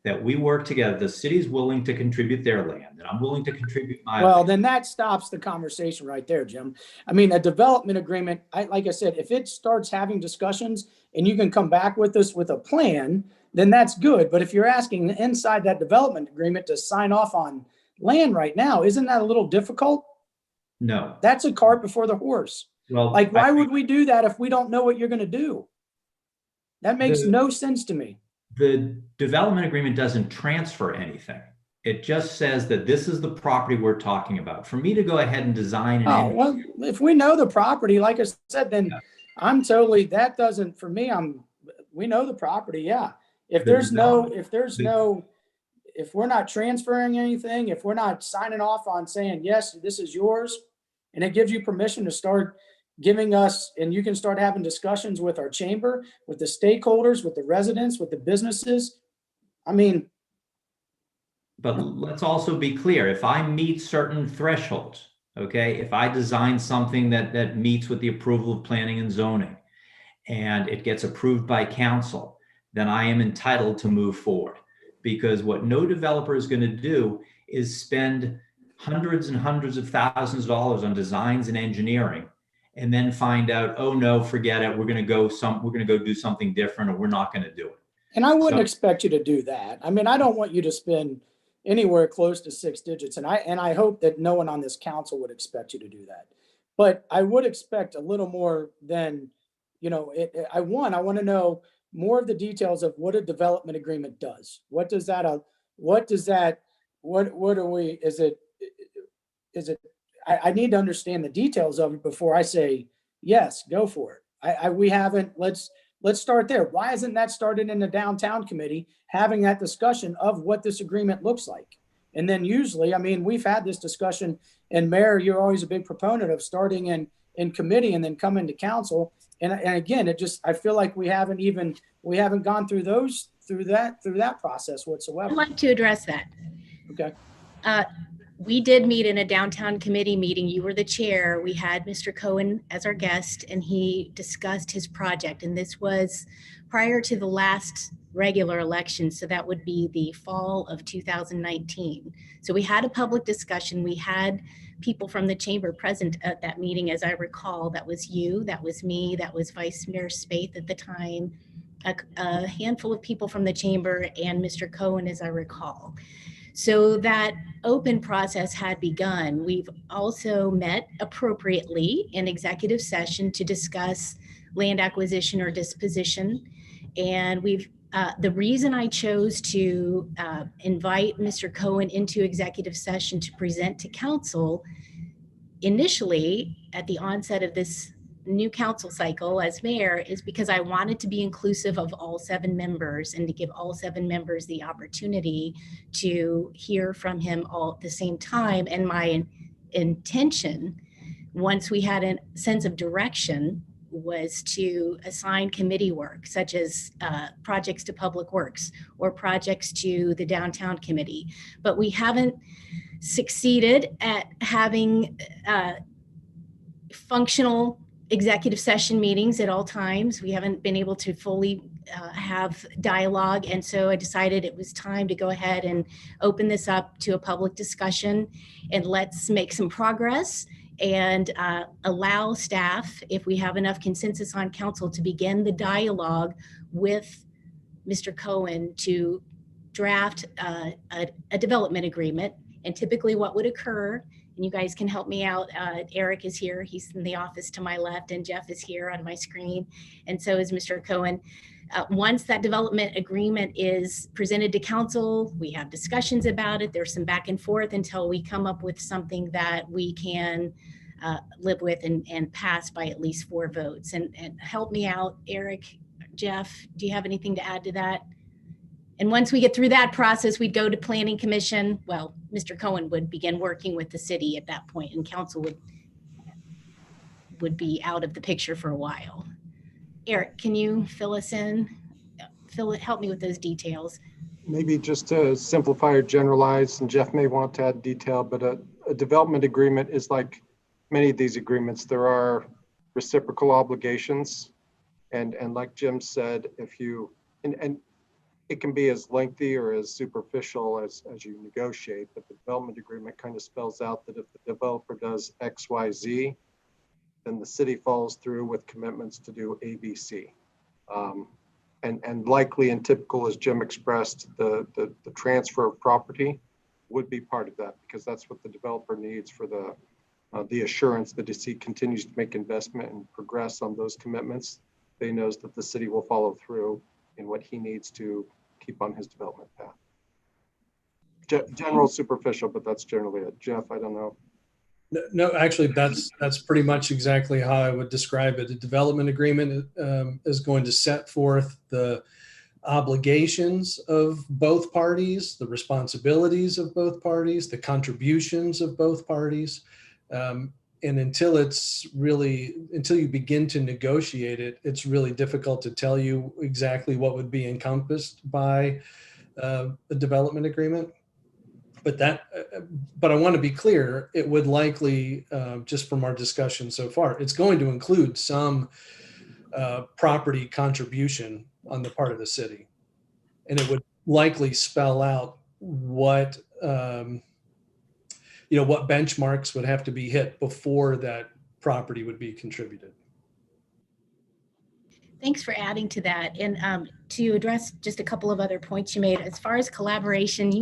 that we work together. The city's willing to contribute their land, and I'm willing to contribute my land. Then that stops the conversation right there, Jim. I mean, a development agreement, like I said, if it starts having discussions and you can come back with us with a plan, then that's good. But if you're asking inside that development agreement to sign off on land right now, isn't that a little difficult? No. That's a cart before the horse. Well, like, why would we do that if we don't know what you're going to do? That makes no sense to me. The development agreement doesn't transfer anything. It just says that this is the property we're talking about. For me to go ahead and design well, if we know the property, like I said, then yeah. I'm totally, that doesn't, for me, we know the property. Yeah. If we're not transferring anything, if we're not signing off on saying, yes, this is yours, and it gives you permission to start giving us, and you can start having discussions with our chamber, with the stakeholders, with the residents, with the businesses. I mean. But let's also be clear. If I meet certain thresholds, okay, if I design something that meets with the approval of planning and zoning, and it gets approved by council, then I am entitled to move forward. Because what no developer is going to do is spend hundreds and hundreds of thousands of dollars on designs and engineering, and then find out, oh no, forget it. We're going to go do something different, or we're not going to do it. And I wouldn't expect you to do that. I mean, I don't want you to spend anywhere close to 6 digits. And I hope that no one on this council would expect you to do that. But I would expect a little more than, I want to know more of the details of what a development agreement does. What I need to understand the details of it before I say, yes, go for it. Let's start there. Why isn't that started in the downtown committee, having that discussion of what this agreement looks like? And then usually, I mean, we've had this discussion, and Mayor, you're always a big proponent of starting in committee and then coming to council. And again, I feel like we haven't gone through that process whatsoever. I'd like to address that. Okay. We did meet in a downtown committee meeting. You were the chair. We had Mr. Cohen as our guest, and he discussed his project. And this was prior to the last regular election. So that would be the fall of 2019. So we had a public discussion. We had people from the chamber present at that meeting, as I recall. That was you, that was me, that was Vice Mayor Spaeth at the time, a handful of people from the chamber, and Mr. Cohen, as I recall. So that open process had begun. We've also met appropriately in executive session to discuss land acquisition or disposition. And the reason I chose to invite Mr. Cohen into executive session to present to council initially at the onset of this new council cycle as mayor is because I wanted to be inclusive of all 7 members and to give all 7 members the opportunity to hear from him all at the same time. And my intention, once we had a sense of direction, was to assign committee work, such as projects to Public Works or projects to the Downtown Committee. But we haven't succeeded at having functional executive session meetings at all times. We haven't been able to fully have dialogue. And so I decided it was time to go ahead and open this up to a public discussion, and let's make some progress and allow staff, if we have enough consensus on council, to begin the dialogue with Mr. Cohen to draft a development agreement. And typically what would occur, and you guys can help me out, Eric is here, he's in the office to my left, and Jeff is here on my screen, and so is Mr. Cohen. Once that development agreement is presented to council, we have discussions about it. There's some back and forth until we come up with something that we can live with and pass by at least 4 votes. And help me out, Eric, Jeff, do you have anything to add to that? And once we get through that process, we'd go to Planning Commission. Well, Mr. Cohen would begin working with the city at that point, and council would be out of the picture for a while. Eric, can you fill us in? Help me with those details. Maybe just to simplify or generalize, and Jeff may want to add detail, but a development agreement is like many of these agreements. There are reciprocal obligations. And like Jim said, if you, and it can be as lengthy or as superficial as you negotiate, but the development agreement kind of spells out that if the developer does X, Y, Z, then the city follows through with commitments to do A, B, C. And likely and typical, as Jim expressed, the transfer of property would be part of that, because that's what the developer needs for the assurance that as he continues to make investment and progress on those commitments, they knows that the city will follow through in what he needs to keep on his development path. General superficial, but that's generally it. Jeff, I don't know. No, actually, that's pretty much exactly how I would describe it. A development agreement is going to set forth the obligations of both parties, the responsibilities of both parties, the contributions of both parties. And until you begin to negotiate it, it's really difficult to tell you exactly what would be encompassed by a development agreement. But I want to be clear, it would likely, just from our discussion so far, it's going to include some property contribution on the part of the city. And it would likely spell out what benchmarks would have to be hit before that property would be contributed. Thanks for adding to that. And to address just a couple of other points you made, as far as collaboration,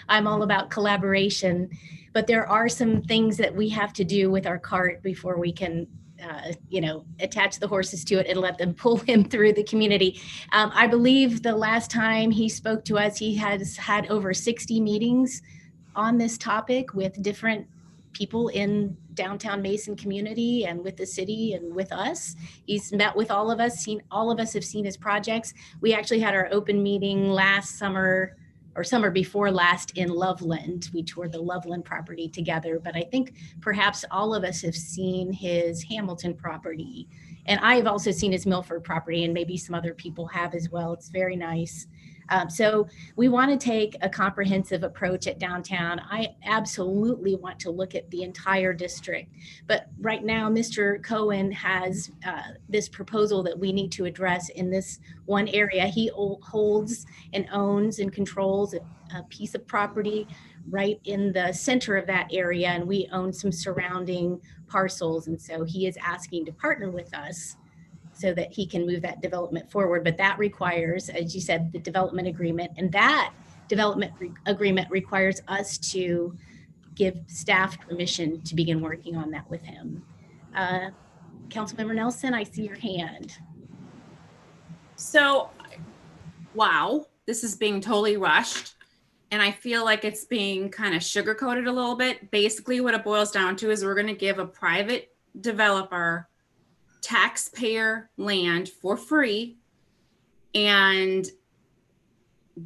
I'm all about collaboration, but there are some things that we have to do with our cart before we can attach the horses to it and let them pull him through the community. I believe the last time he spoke to us, he has had over 60 meetings on this topic with different people in downtown Mason community and with the city and with us. He's met with all of us, all of us have seen his projects. We actually had our open meeting last summer or summer before last in Loveland. We toured the Loveland property together, but I think perhaps all of us have seen his Hamilton property. And I have also seen his Milford property, and maybe some other people have as well. It's very nice. So we want to take a comprehensive approach at downtown. I absolutely want to look at the entire district. But right now, Mr. Cohen has this proposal that we need to address in this one area. He holds and owns and controls a piece of property right in the center of that area, and we own some surrounding parcels. And so he is asking to partner with us so that he can move that development forward. But that requires, as you said, the development agreement. And that development agreement requires us to give staff permission to begin working on that with him. Councilmember Nelson, I see your hand. So, wow, this is being totally rushed. And I feel like it's being kind of sugar-coated a little bit. Basically, what it boils down to is we're going to give a private developer taxpayer land for free, and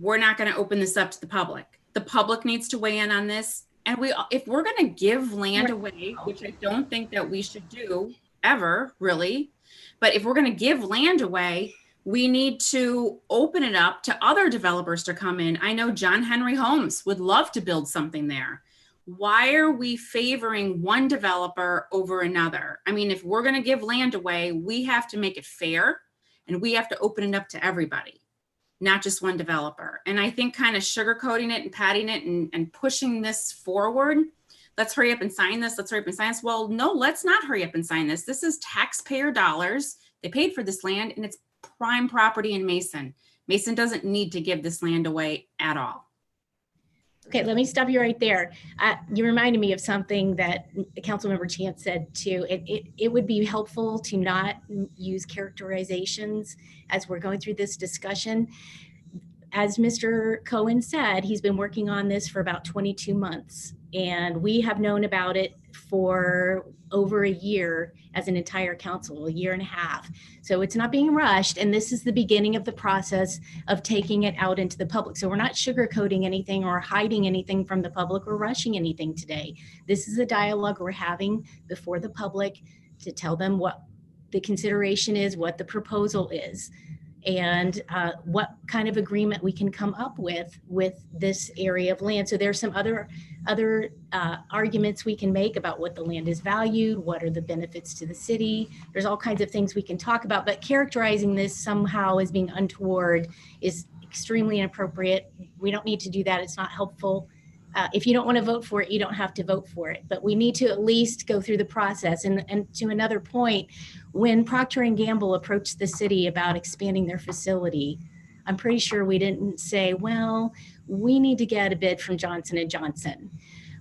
we're not going to open this up to the public. The public needs to weigh in on this. And if we're going to give land away, which I don't think that we should do ever, really, but if we're going to give land away, we need to open it up to other developers to come in. I know John Henry Homes would love to build something there. Why are we favoring one developer over another? I mean, if we're going to give land away, we have to make it fair, and we have to open it up to everybody, not just one developer. And I think kind of sugarcoating it and padding it and pushing this forward, let's hurry up and sign this, let's hurry up and sign this. Well, no, let's not hurry up and sign this. This is taxpayer dollars. They paid for this land, and it's prime property in Mason. Mason doesn't need to give this land away at all. Okay, let me stop you right there. You reminded me of something that Councilmember Chance said too. It would be helpful to not use characterizations as we're going through this discussion. As Mr. Cohen said, he's been working on this for about 22 months, and we have known about it for over a year as an entire council, a year and a half. So it's not being rushed, and this is the beginning of the process of taking it out into the public. So we're not sugarcoating anything or hiding anything from the public or rushing anything today. This is a dialogue we're having before the public to tell them what the consideration is, what the proposal is, and what kind of agreement we can come up with this area of land. So there's some other arguments we can make about what the land is valued, what are the benefits to the city. There's all kinds of things we can talk about, but characterizing this somehow as being untoward is extremely inappropriate. We don't need to do that. It's not helpful. If you don't want to vote for it, you don't have to vote for it, but we need to at least go through the process. And to another point, when Procter & Gamble approached the city about expanding their facility, I'm pretty sure we didn't say, well, we need to get a bid from Johnson & Johnson.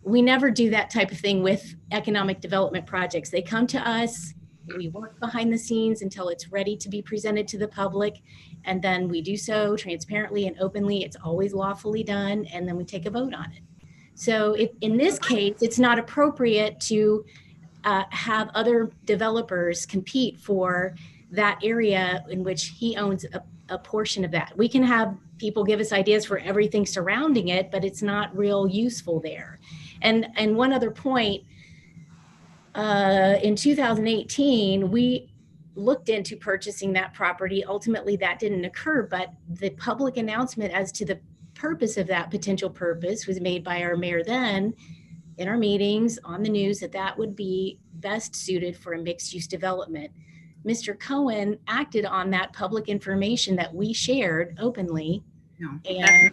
We never do that type of thing with economic development projects. They come to us, we work behind the scenes until it's ready to be presented to the public, and then we do so transparently and openly. It's always lawfully done, and then we take a vote on it. So in this case, it's not appropriate to have other developers compete for that area in which he owns a portion of that. We can have people give us ideas for everything surrounding it, but it's not real useful there. And one other point, in 2018, we looked into purchasing that property. Ultimately, that didn't occur, but the public announcement as to the purpose of that potential purpose was made by our mayor then in our meetings on the news that would be best suited for a mixed use development. Mr. Cohen acted on that public information that we shared openly, and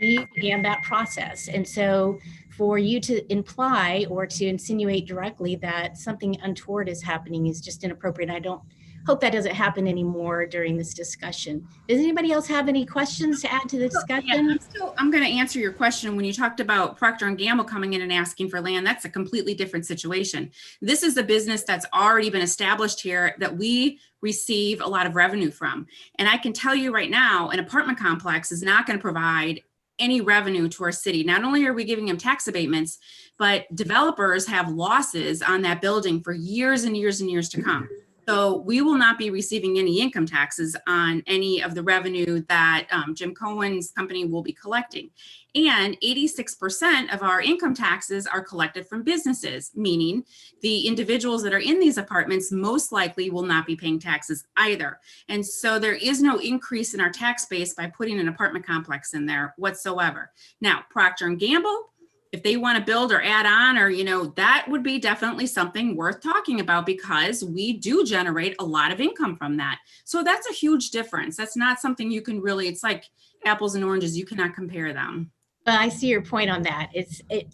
he began that process. And so for you to imply or to insinuate directly that something untoward is happening is just inappropriate. I don't hope that doesn't happen anymore during this discussion. Does anybody else have any questions to add to the discussion? Yeah, I'm going to answer your question. When you talked about Procter & Gamble coming in and asking for land, that's a completely different situation. This is a business that's already been established here that we receive a lot of revenue from. And I can tell you right now, an apartment complex is not going to provide any revenue to our city. Not only are we giving them tax abatements, but developers have losses on that building for years and years and years to come. So we will not be receiving any income taxes on any of the revenue that Jim Cohen's company will be collecting. And 86% of our income taxes are collected from businesses, meaning the individuals that are in these apartments most likely will not be paying taxes either. And so there is no increase in our tax base by putting an apartment complex in there whatsoever. Now, Procter & Gamble, if they want to build or add on, or, that would be definitely something worth talking about because we do generate a lot of income from that. So that's a huge difference. That's not something you can really, it's like apples and oranges. You cannot compare them. Well, I see your point on that.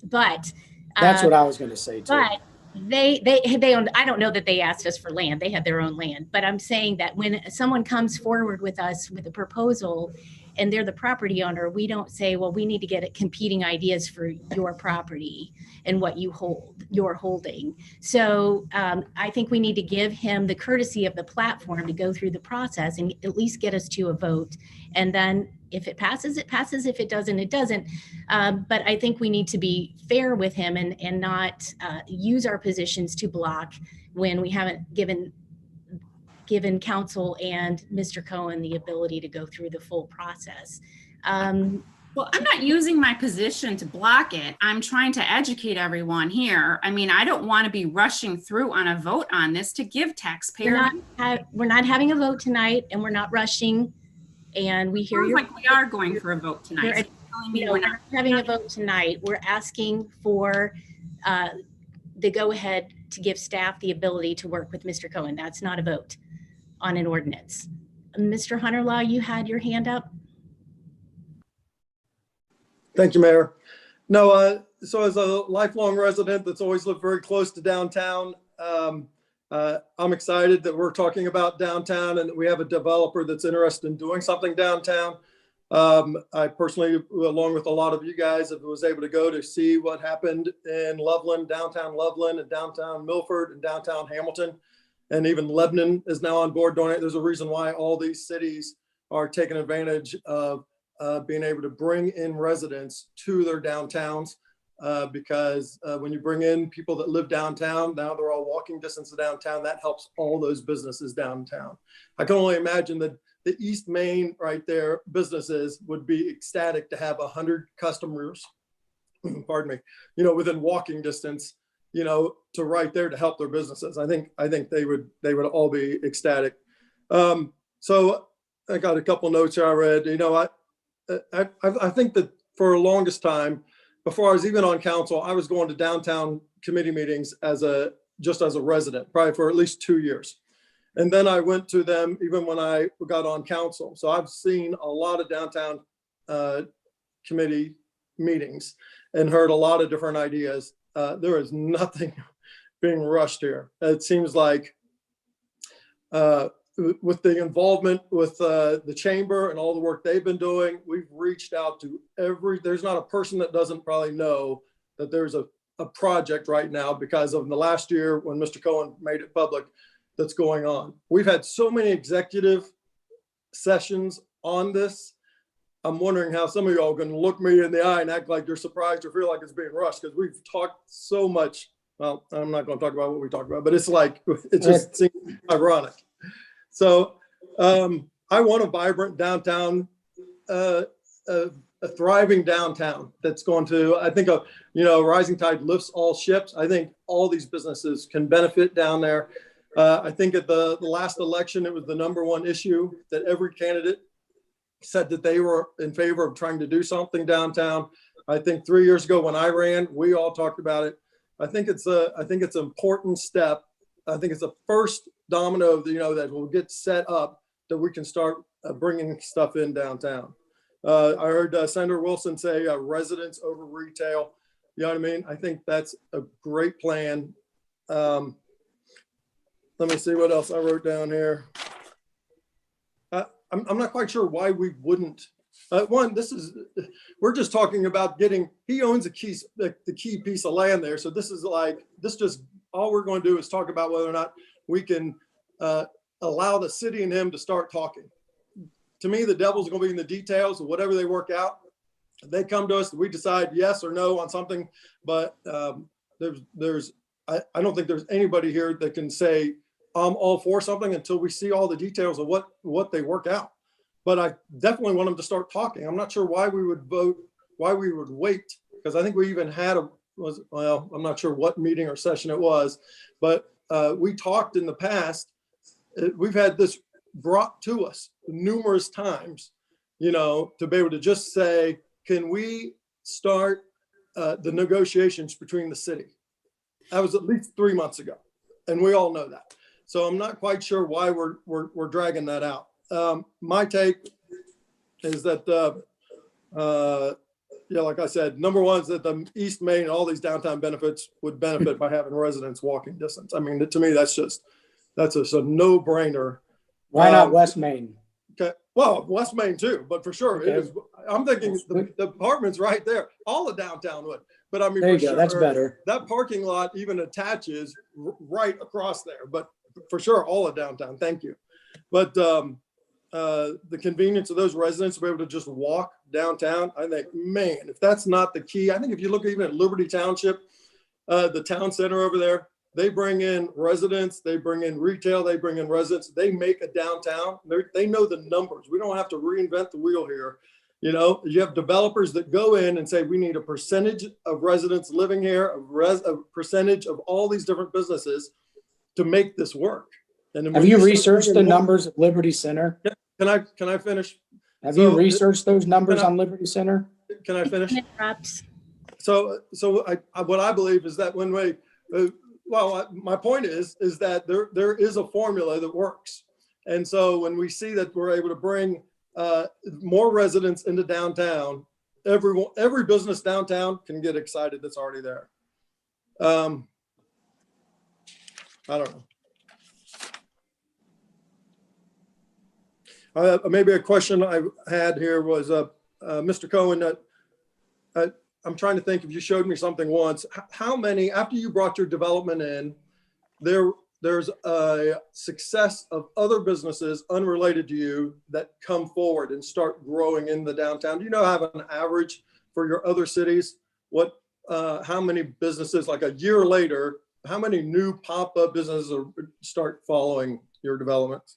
But that's what I was going to say too. But they own, I don't know that they asked us for land. They had their own land, but I'm saying that when someone comes forward with us with a proposal and they're the property owner, we don't say, well, we need to get competing ideas for your property and what you're holding. So I think we need to give him the courtesy of the platform to go through the process and at least get us to a vote. And then if it passes, it passes. If it doesn't, it doesn't. But I think we need to be fair with him and not use our positions to block when we haven't given given council and Mr. Cohen the ability to go through the full process. Well, I'm not using my position to block it. I'm trying to educate everyone here. I mean, I don't want to be rushing through on a vote on this to give taxpayers. We're not having a vote tonight, and we're not rushing. And we hear Sounds like we are going for a vote tonight. So telling me we're not having a vote tonight. We're asking for the go-ahead to give staff the ability to work with Mr. Cohen. That's not a vote on an ordinance. Mr. Hunterlaw, you had your hand up. Thank you, Mayor. No, so as a lifelong resident that's always lived very close to downtown, I'm excited that we're talking about downtown and that we have a developer that's interested in doing something downtown. I personally, along with a lot of you guys, was able to go to see what happened in Loveland, downtown Loveland, and downtown Milford, and downtown Hamilton, and even Lebanon is now on board doing it. There's a reason why all these cities are taking advantage of being able to bring in residents to their downtowns, because when you bring in people that live downtown, now they're all walking distance to downtown. That helps all those businesses downtown. I can only imagine that the East Main right there businesses would be ecstatic to have 100 customers, pardon me, you know, within walking distance, you know, to right there to help their businesses. I think they would all be ecstatic. So I got a couple notes here I read. You know, I think that for the longest time, before I was even on council, I was going to downtown committee meetings just as a resident, probably for at least 2 years. And then I went to them even when I got on council. So I've seen a lot of downtown committee meetings and heard a lot of different ideas. There is nothing being rushed here. It seems like with the involvement with the chamber and all the work they've been doing, we've reached out to there's not a person that doesn't probably know that there's a project right now because of the last year when Mr. Cohen made it public that's going on. We've had so many executive sessions on this. I'm wondering how some of y'all are going to look me in the eye and act like you're surprised or feel like it's being rushed, because we've talked so much. Well, I'm not going to talk about what we talked about, but it's like, it just seems ironic. So I want a vibrant downtown, a thriving downtown that's going to, I think, rising tide lifts all ships. I think all these businesses can benefit down there. I think at the last election, it was the #1 issue that every candidate said that they were in favor of trying to do something downtown. I think 3 years ago when I ran, we all talked about it. I think it's an important step. I think it's the first domino, that will get set up that we can start bringing stuff in downtown. I heard Senator Wilson say residents over retail. You know what I mean? I think that's a great plan. Let me see what else I wrote down here. I'm not quite sure why we wouldn't. We're just talking about he owns the key piece of land there. So all we're going to do is talk about whether or not we can allow the city and him to start talking. To me, the devil's going to be in the details of whatever they work out. They come to us, we decide yes or no on something, but I don't think there's anybody here that can say I'm all for something until we see all the details of what they work out. But I definitely want them to start talking. I'm not sure why we would wait, because I think we even had I'm not sure what meeting or session it was, but we talked in the past. We've had this brought to us numerous times, to be able to just say, can we start the negotiations between the city? That was at least 3 months ago, and we all know that. So I'm not quite sure why we're dragging that out. My take is that, like I said, #1 is that the East Main and all these downtown benefits would benefit by having residents walking distance. I mean, to me, that's a no-brainer. Why not West Main? Okay. Well, West Main too, but for sure, okay. I'm thinking the apartments right there, all of downtown would. But I mean, there you go. That's better. That parking lot even attaches right across there. But for sure, all of downtown. Thank you. But the convenience of those residents to be able to just walk downtown, I think, man, if that's not the key, I think if you look even at Liberty Township, the town center over there, They bring in residents, they bring in retail, they bring in residents, they make a downtown. They know the numbers. We don't have to reinvent the wheel here. You know, you have developers that go in and say, we need a percentage of residents living here, a percentage of all these different businesses to make this work. And then have you researched the numbers at Liberty Center? Can I finish? Have you researched those numbers on Liberty Center? Can I finish? So what I believe is that when we, my point is that there is a formula that works. And so when we see that we're able to bring more residents into downtown, every business downtown can get excited that's already there. I don't know. Maybe a question I had here was, Mr. Cohen, I'm trying to think if you showed me something once, how many, after you brought your development in, there's a success of other businesses unrelated to you that come forward and start growing in the downtown. Do you know, have an average for your other cities? How many businesses, like a year later, how many new pop-up businesses start following your developments?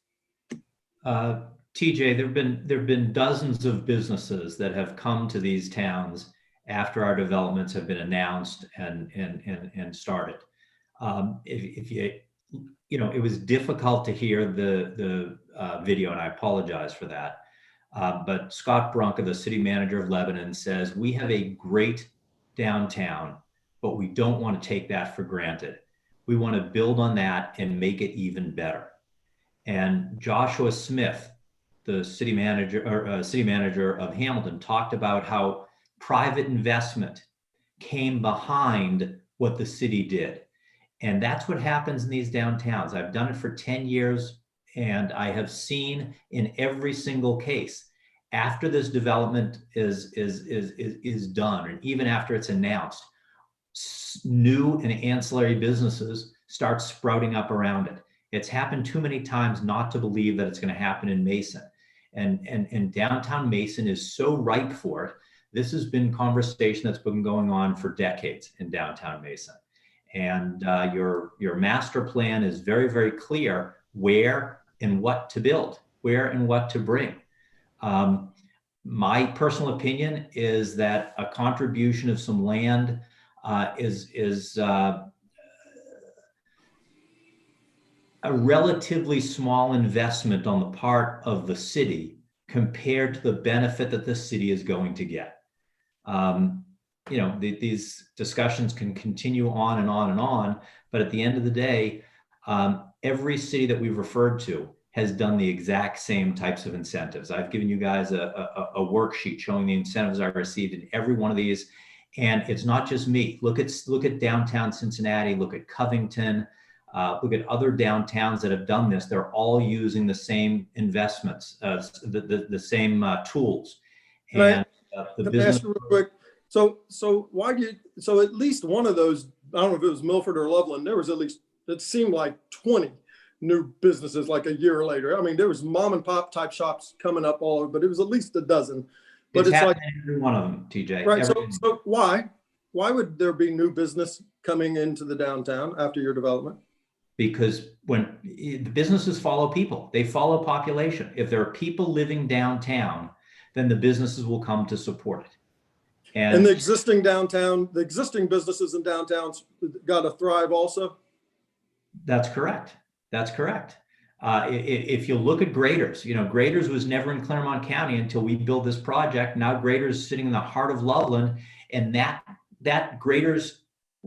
TJ, there've been dozens of businesses that have come to these towns after our developments have been announced and started. If you know, it was difficult to hear the video, and I apologize for that. But Scott Brunka, the city manager of Lebanon, says, we have a great downtown, but we don't want to take that for granted. We want to build on that and make it even better. And Joshua Smith, the city manager of Hamilton, talked about how private investment came behind what the city did. And that's what happens in these downtowns. I've done it for 10 years, and I have seen in every single case, after this development is done, and even after it's announced, new and ancillary businesses start sprouting up around it. It's happened too many times not to believe that it's going to happen in Mason. And downtown Mason is so ripe for it. This has been conversation that's been going on for decades in downtown Mason. And your master plan is very, very clear where and what to build, where and what to bring. My personal opinion is that a contribution of some land is a relatively small investment on the part of the city compared to the benefit that the city is going to get. You know, these discussions can continue on and on and on, but at the end of the day, every city that we've referred to has done the exact same types of incentives. I've given you guys a worksheet showing the incentives I received in every one of these, and it's not just me. Look at downtown Cincinnati, look at Covington, look at other downtowns that have done this. They're all using the same investments, the same tools. And the business. Real quick. So why do you? So at least one of those, I don't know if it was Milford or Loveland, there was at least, it seemed like 20 new businesses like a year later. I mean, there was mom and pop type shops coming up all over, but it was at least a dozen. But it's like every one of them, TJ. Right. So why would there be new business coming into the downtown after your development? Because when the businesses follow people, they follow population. If there are people living downtown, then the businesses will come to support it. And the existing downtown, the existing businesses in downtowns got to thrive also? That's correct. That's correct. If you look at Graders, you know, Graders was never in Claremont County until we built this project. Now Graders is sitting in the heart of Loveland, and that Graders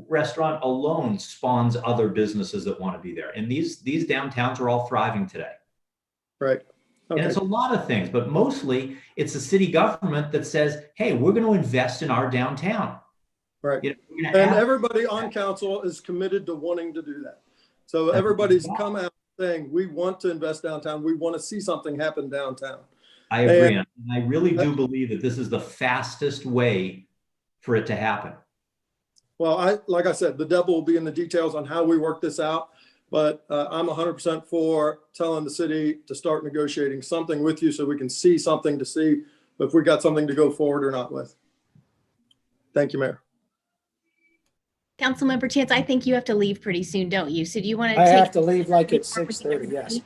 restaurant alone spawns other businesses that want to be there. And these downtowns are all thriving today. Right. Okay. And it's a lot of things, but mostly it's the city government that says, hey, we're going to invest in our downtown. Right. You know, and everybody on council is committed to wanting to do that. So everybody's come out saying, we want to invest downtown. We want to see something happen downtown. I agree. And I really do believe that this is the fastest way for it to happen. Well, like I said, the devil will be in the details on how we work this out. But I'm 100% for telling the city to start negotiating something with you so we can see something to see if we got something to go forward or not with. Thank you, Mayor. Councilmember Chance, I think you have to leave pretty soon, don't you? So do you want to I take? have to leave like at 6:30, yes.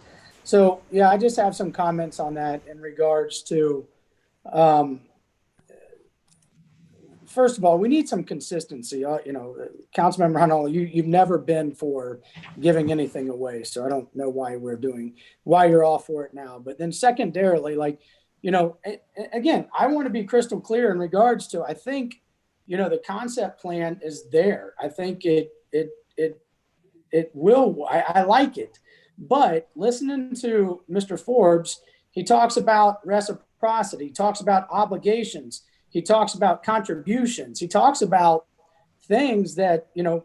So, yeah, I just have some comments on that in regards to, first of all, we need some consistency. You know, Councilmember Hunnell, you've never been for giving anything away, so I don't know why you're all for it now. But then secondarily, like, you know, again, I want to be crystal clear in regards to, I think, you know, the concept plan is there. I think it will, I like it. But listening to Mr. Forbes, he talks about reciprocity, he talks about obligations, he talks about contributions, he talks about things that, you know,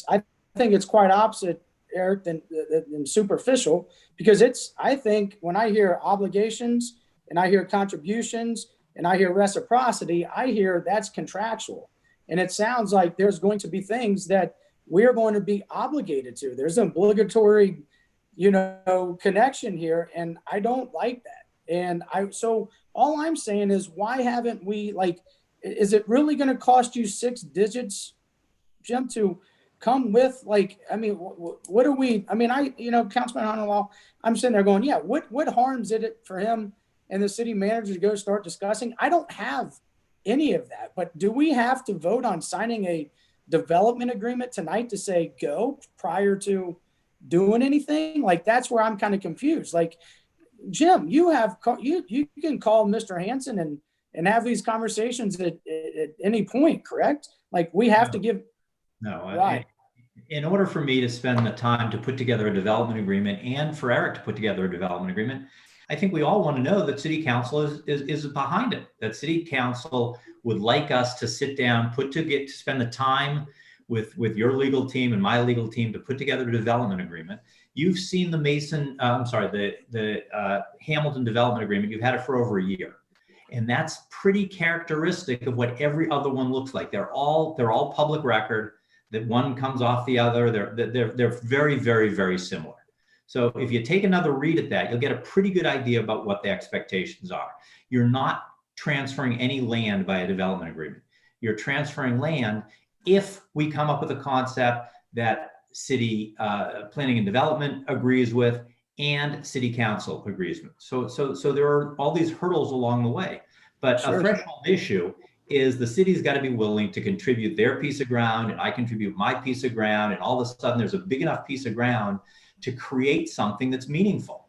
I think it's quite opposite, Eric, than superficial, because I think when I hear obligations and I hear contributions and I hear reciprocity, I hear that's contractual. And it sounds like there's going to be things that we're going to be obligated to. There's an obligatory, you know, connection here, and I don't like that. And so all I'm saying is, why haven't we, like, is it really going to cost you 6 digits, Jim, to come with, like, I mean, what are we, I mean, you know, Councilman Hunnell, I'm sitting there going, yeah, what harms it for him and the city manager to go start discussing? I don't have any of that, but do we have to vote on signing a development agreement tonight to say go prior to doing anything? Like, that's where I'm kind of confused. Like, Jim, you can call Mr. Hanson and have these conversations at any point, correct? Like, we have to give. No, right. In order for me to spend the time to put together a development agreement and for Eric to put together a development agreement, I think we all want to know that City Council is behind it, that City Council would like us to sit down, to spend the time with your legal team and my legal team to put together a development agreement. You've seen the Hamilton development agreement. You've had it for over a year. And that's pretty characteristic of what every other one looks like. They're all public record, that one comes off the other. They're very, very, very similar. So if you take another read at that, you'll get a pretty good idea about what the expectations are. You're not transferring any land by a development agreement. You're transferring land if we come up with a concept that city planning and development agrees with and City Council agrees with. So there are all these hurdles along the way. But sure. A threshold issue is the city's got to be willing to contribute their piece of ground, and I contribute my piece of ground, and all of a sudden there's a big enough piece of ground to create something that's meaningful,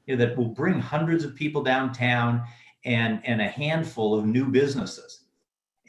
that will bring hundreds of people downtown and a handful of new businesses.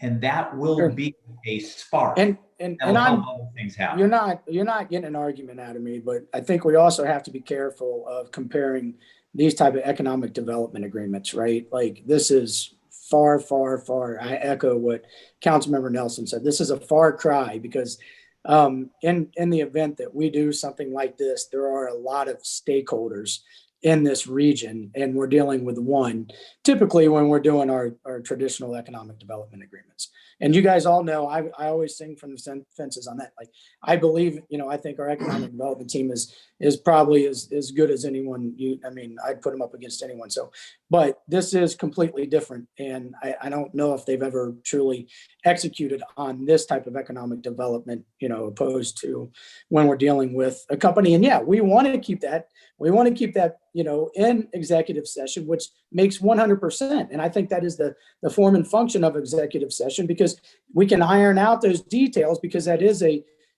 And that will be a spark. And other things happen. You're not getting an argument out of me, but I think we also have to be careful of comparing these type of economic development agreements, right? Like, this is far, far, far. I echo what Councilmember Nelson said. This is a far cry, because in the event that we do something like this, there are a lot of stakeholders in this region, and we're dealing with one typically when we're doing our traditional economic development agreements. And you guys all know, I always sing from the fences on that. Like, I believe, you know, I think our economic development team is probably as good as anyone. I mean, I'd put them up against anyone. So, but this is completely different. And I don't know if they've ever truly executed on this type of economic development, you know, opposed to when we're dealing with a company. And yeah, we want to keep that. We want to keep that, you know, in executive session, which makes 100%. And I think that is the form and function of executive session, because we can iron out those details, because that is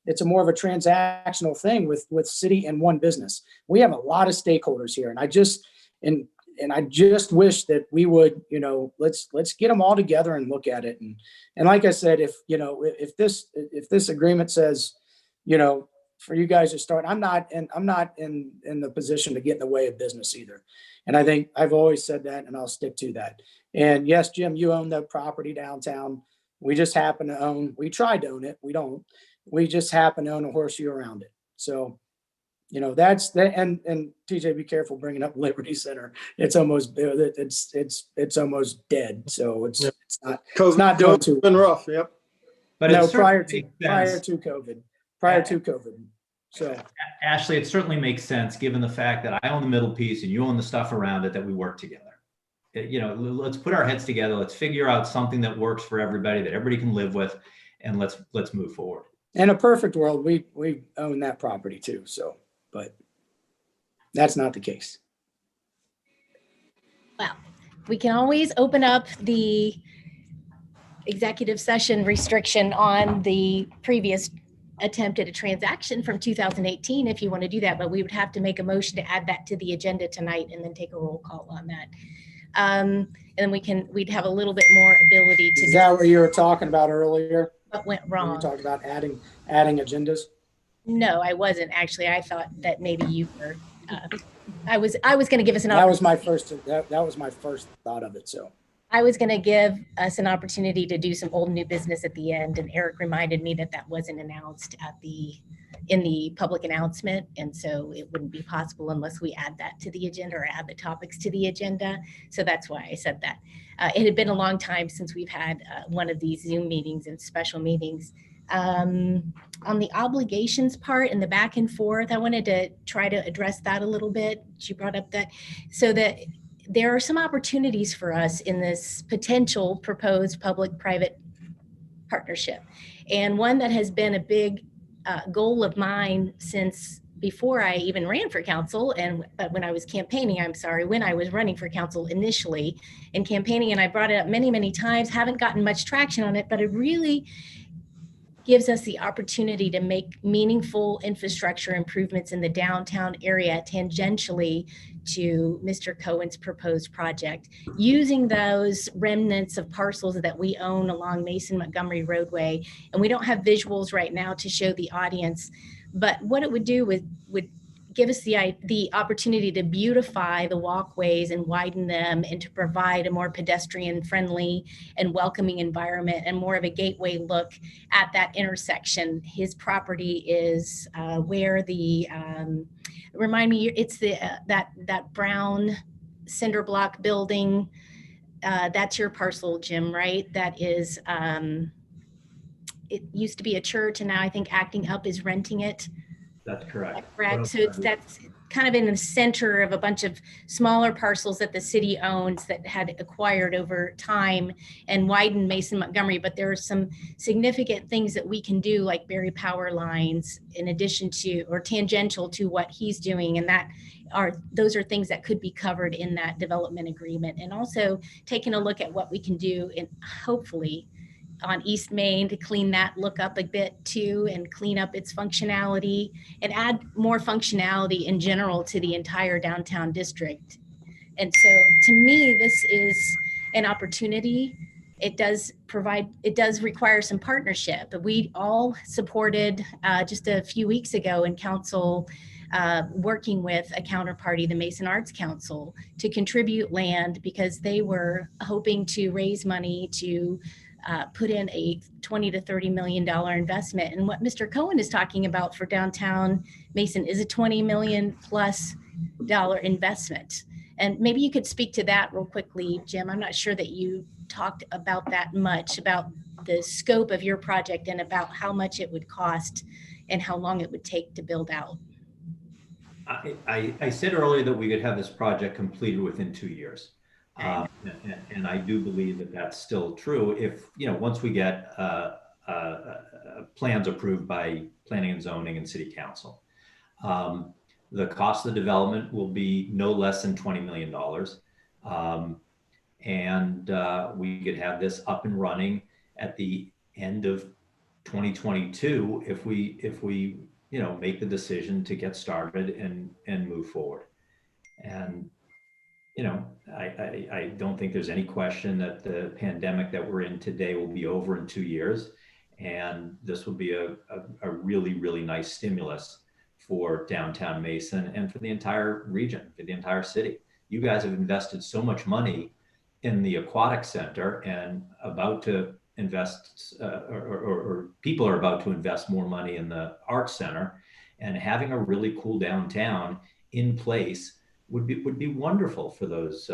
it's a more of a transactional thing with city and one business. We have a lot of stakeholders here, and I just wish that we would, you know, let's get them all together and look at it. And like I said, if this agreement says, you know, for you guys to start, I'm not in the position to get in the way of business either. And I think I've always said that, and I'll stick to that. And yes, Jim, you own the property downtown. We just happen to own, we tried to own it. We don't, we just happen to own a horseshoe around it. So, you know, that's the, and TJ, be careful bringing up Liberty Center. It's almost dead. So it's not doing too been rough. Yep. But no, prior to COVID. So Ashley, it certainly makes sense, given the fact that I own the middle piece and you own the stuff around it, that we work together. You know, let's put our heads together. Let's figure out something that works for everybody, that everybody can live with, and let's move forward. In a perfect world, we own that property too. So, but that's not the case. Well, we can always open up the executive session restriction on the previous attempt at a transaction from 2018 if you want to do that, but we would have to make a motion to add that to the agenda tonight and then take a roll call on that. And then we'd have a little bit more ability to. Is that what you were talking about earlier? What went wrong? We talked about adding agendas. No, I wasn't actually. I thought that maybe you were. I was going to give us an. That was my first. That was my first thought of it. So I was going to give us an opportunity to do some old new business at the end, and Eric reminded me that wasn't announced in the public announcement, and so it wouldn't be possible unless we add that to the agenda or add the topics to the agenda. So that's why I said that. It had been a long time since we've had one of these Zoom meetings and special meetings. On the obligations part and the back and forth, I wanted to try to address that a little bit. You brought up that, so that there are some opportunities for us in this potential proposed public-private partnership. And one that has been a big goal of mine since before I even ran for council, but when I was campaigning, when I was running for council initially and campaigning, and I brought it up many, many times, haven't gotten much traction on it, but it really gives us the opportunity to make meaningful infrastructure improvements in the downtown area tangentially to Mr. Cohen's proposed project, using those remnants of parcels that we own along Mason-Montgomery roadway. And we don't have visuals right now to show the audience, but what it would do would give us the opportunity to beautify the walkways and widen them, and to provide a more pedestrian friendly and welcoming environment and more of a gateway look at that intersection. His property is where the, remind me, it's that brown cinder block building. That's your parcel, Jim, right? That is, it used to be a church, and now I think Acting Up is renting it. That's correct. Correct. So that's kind of in the center of a bunch of smaller parcels that the city owns that had acquired over time and widened Mason-Montgomery. But there are some significant things that we can do, like bury power lines in addition to or tangential to what he's doing. And those are things that could be covered in that development agreement. And also taking a look at what we can do and hopefully on East Main to clean that look up a bit too, and clean up its functionality and add more functionality in general to the entire downtown district. And so to me, this is an opportunity. It does require some partnership. We all supported just a few weeks ago in council working with a counterparty, the Mason Arts Council, to contribute land because they were hoping to raise money to put in a $20 to $30 million investment. And what Mr. Cohen is talking about for downtown Mason is a $20 million plus investment. And maybe you could speak to that real quickly, Jim. I'm not sure that you talked about that much, about the scope of your project and about how much it would cost and how long it would take to build out. I said earlier that we could have this project completed within 2 years. And I do believe that that's still true if, once we get plans approved by planning and zoning and city council. The cost of the development will be no less than $20 million. And we could have this up and running at the end of 2022 if we make the decision to get started and move forward. And I don't think there's any question that the pandemic that we're in today will be over in 2 years. And this will be a really, really nice stimulus for downtown Mason and for the entire region, for the entire city. You guys have invested so much money in the aquatic center and about to invest, or people are about to invest more money in the arts center, and having a really cool downtown in place would be wonderful for those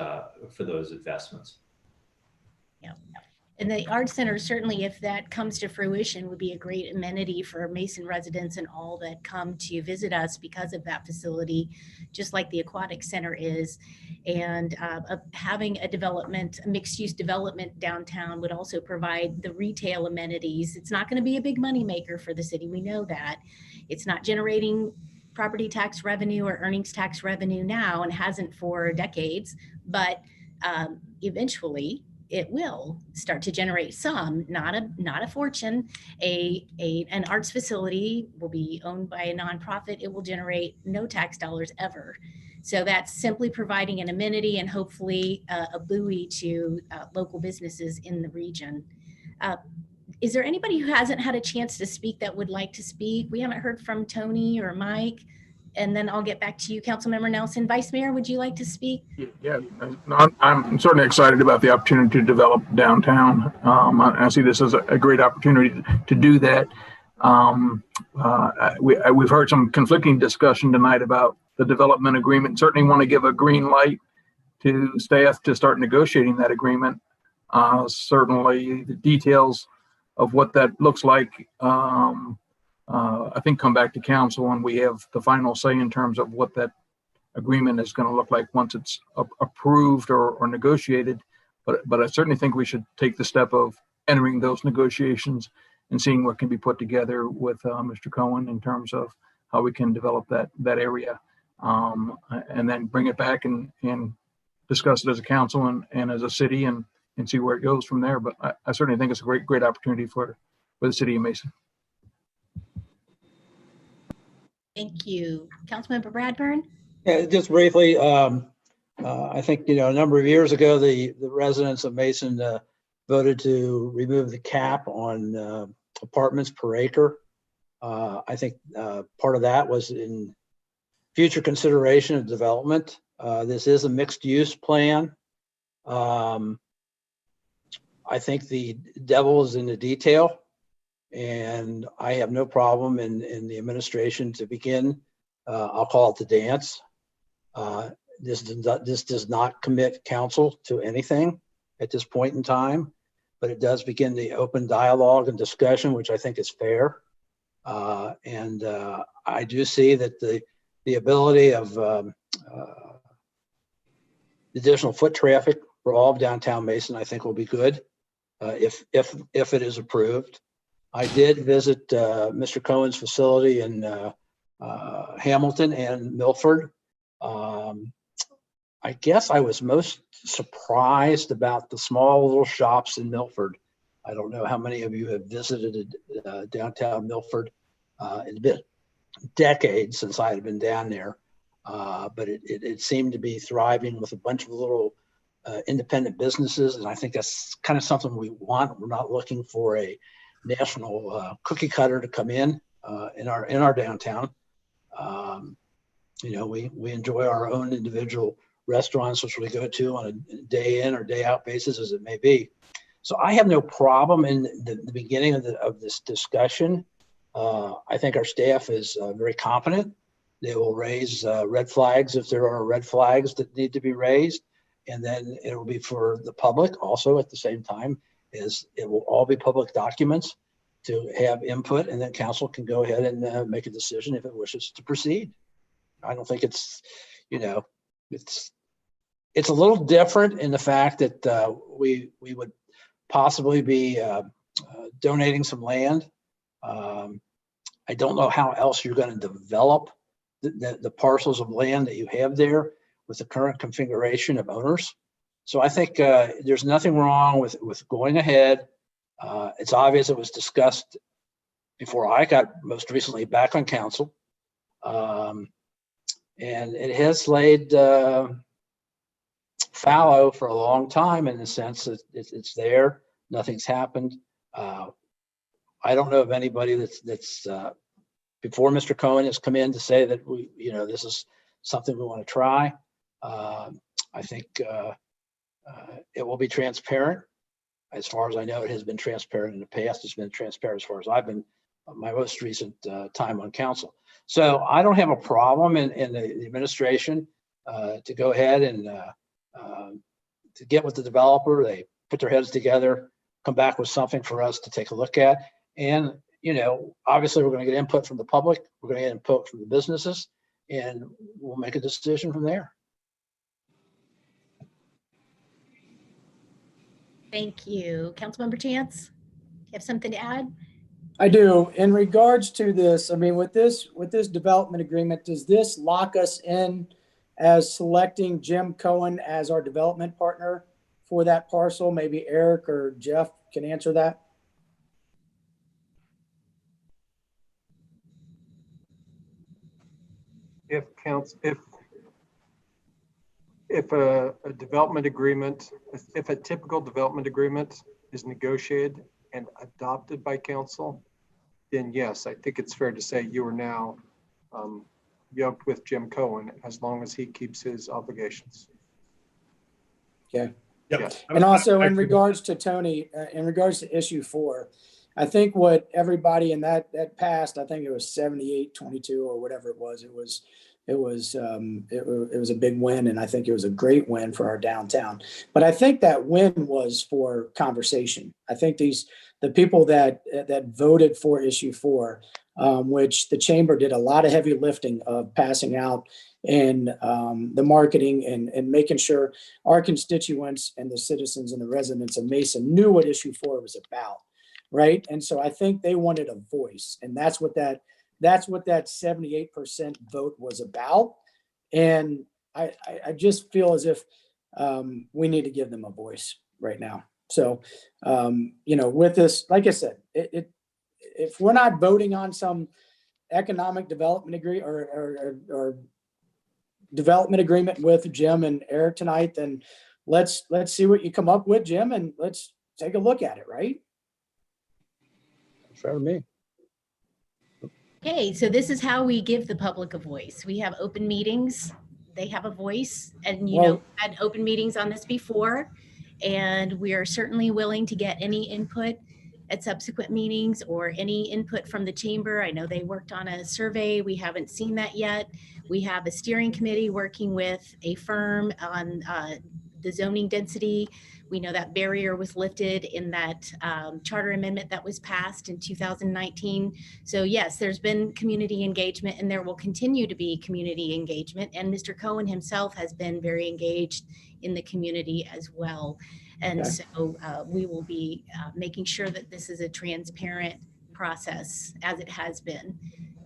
investments. Yeah. And the Art Center, certainly, if that comes to fruition, would be a great amenity for Mason residents and all that come to visit us because of that facility, just like the Aquatic Center is. And having a development, a mixed-use development downtown would also provide the retail amenities. It's not going to be a big moneymaker for the city. We know that. It's not generating property tax revenue or earnings tax revenue now, and hasn't for decades, but eventually it will start to generate some, not a fortune. An arts facility will be owned by a nonprofit. It will generate no tax dollars ever. So that's simply providing an amenity and hopefully a buoy to local businesses in the region. Is there anybody who hasn't had a chance to speak that would like to speak? We haven't heard from Tony or Mike. And then I'll get back to you, Councilmember Nelson. Vice Mayor, would you like to speak? Yeah, I'm certainly excited about the opportunity to develop downtown. I see this as a great opportunity to do that. We've heard some conflicting discussion tonight about the development agreement. Certainly want to give a green light to staff to start negotiating that agreement. Certainly the details of what that looks like, I think come back to council and we have the final say in terms of what that agreement is going to look like once it's approved or negotiated. But I certainly think we should take the step of entering those negotiations and seeing what can be put together with Mr. Cohen in terms of how we can develop that area, and then bring it back and discuss it as a council and as a city and see where it goes from there. But I certainly think it's a great opportunity for the city of Mason. Thank you. Councilmember Bradburn? Yeah, just briefly, I think, a number of years ago, the residents of Mason voted to remove the cap on apartments per acre. I think part of that was in future consideration of development. This is a mixed use plan. I think the devil is in the detail, and I have no problem in the administration to begin, I'll call it the dance. This does not commit council to anything at this point in time, but it does begin the open dialogue and discussion, which I think is fair. And I do see that the ability of additional foot traffic for all of downtown Mason, I think will be good if it is approved. I did visit Mr. Cohen's facility in Hamilton and Milford. I guess I was most surprised about the small little shops in Milford. I don't know how many of you have visited downtown Milford. It's been decades since I had been down there, but it seemed to be thriving with a bunch of little independent businesses, and I think that's kind of something we want. We're not looking for a national cookie cutter to come in our downtown. We enjoy our own individual restaurants, which we go to on a day in or day out basis, as it may be. So I have no problem in the beginning of this discussion. I think our staff is very competent. They will raise red flags if there are red flags that need to be raised. And then it will be for the public also at the same time, as it will all be public documents to have input, and then council can go ahead and make a decision if it wishes to proceed. I don't think it's a little different in the fact that we would possibly be donating some land. I don't know how else you're going to develop the parcels of land that you have there with the current configuration of owners. So I think there's nothing wrong with going ahead. It's obvious it was discussed before I got most recently back on council. And it has laid fallow for a long time in the sense that it's there, nothing's happened. I don't know of anybody that's before Mr. Cohen has come in to say that this is something we want to try. I think it will be transparent. As far as I know, it has been transparent in the past. It's been transparent as far as I've been my most recent time on council. So I don't have a problem in the administration to go ahead and to get with the developer. They put their heads together, come back with something for us to take a look at. And, you know, obviously we're going to get input from the public. We're going to get input from the businesses, and we'll make a decision from there. Thank you. Councilmember Chance, you have something to add? I do. In regards to this, I mean, with this development agreement, does this lock us in as selecting Jim Cohen as our development partner for that parcel? Maybe Eric or Jeff can answer that. If a development agreement, if a typical development agreement is negotiated and adopted by council, then yes, I think it's fair to say you are now yoked with Jim Cohen as long as he keeps his obligations. Okay. Yep. Yes. And also in regards to Tony, in regards to issue 4, I think what everybody in that passed, I think it was 78-22 or whatever it was. It was a big win, and I think it was a great win for our downtown. But I think that win was for conversation. I think the people that voted for issue 4, which the chamber did a lot of heavy lifting of passing out and the marketing and making sure our constituents and the citizens and the residents of Mason knew what issue 4 was about, right? And so I think they wanted a voice, and that's what that 78% vote was about. And I just feel as if we need to give them a voice right now. So, you know, with this, like I said, if we're not voting on some economic development or development agreement with Jim and Eric tonight, then let's see what you come up with, Jim, and let's take a look at it, right? Fair to me. Okay, so this is how we give the public a voice. We have open meetings. They have a voice, and you know, we've had open meetings on this before, and we are certainly willing to get any input at subsequent meetings or any input from the chamber. I know they worked on a survey. We haven't seen that yet. We have a steering committee working with a firm on the zoning density. We know that barrier was lifted in that charter amendment that was passed in 2019. So yes, there's been community engagement, and there will continue to be community engagement. And Mr. Cohen himself has been very engaged in the community as well. And Okay. so we will be making sure that this is a transparent process as it has been.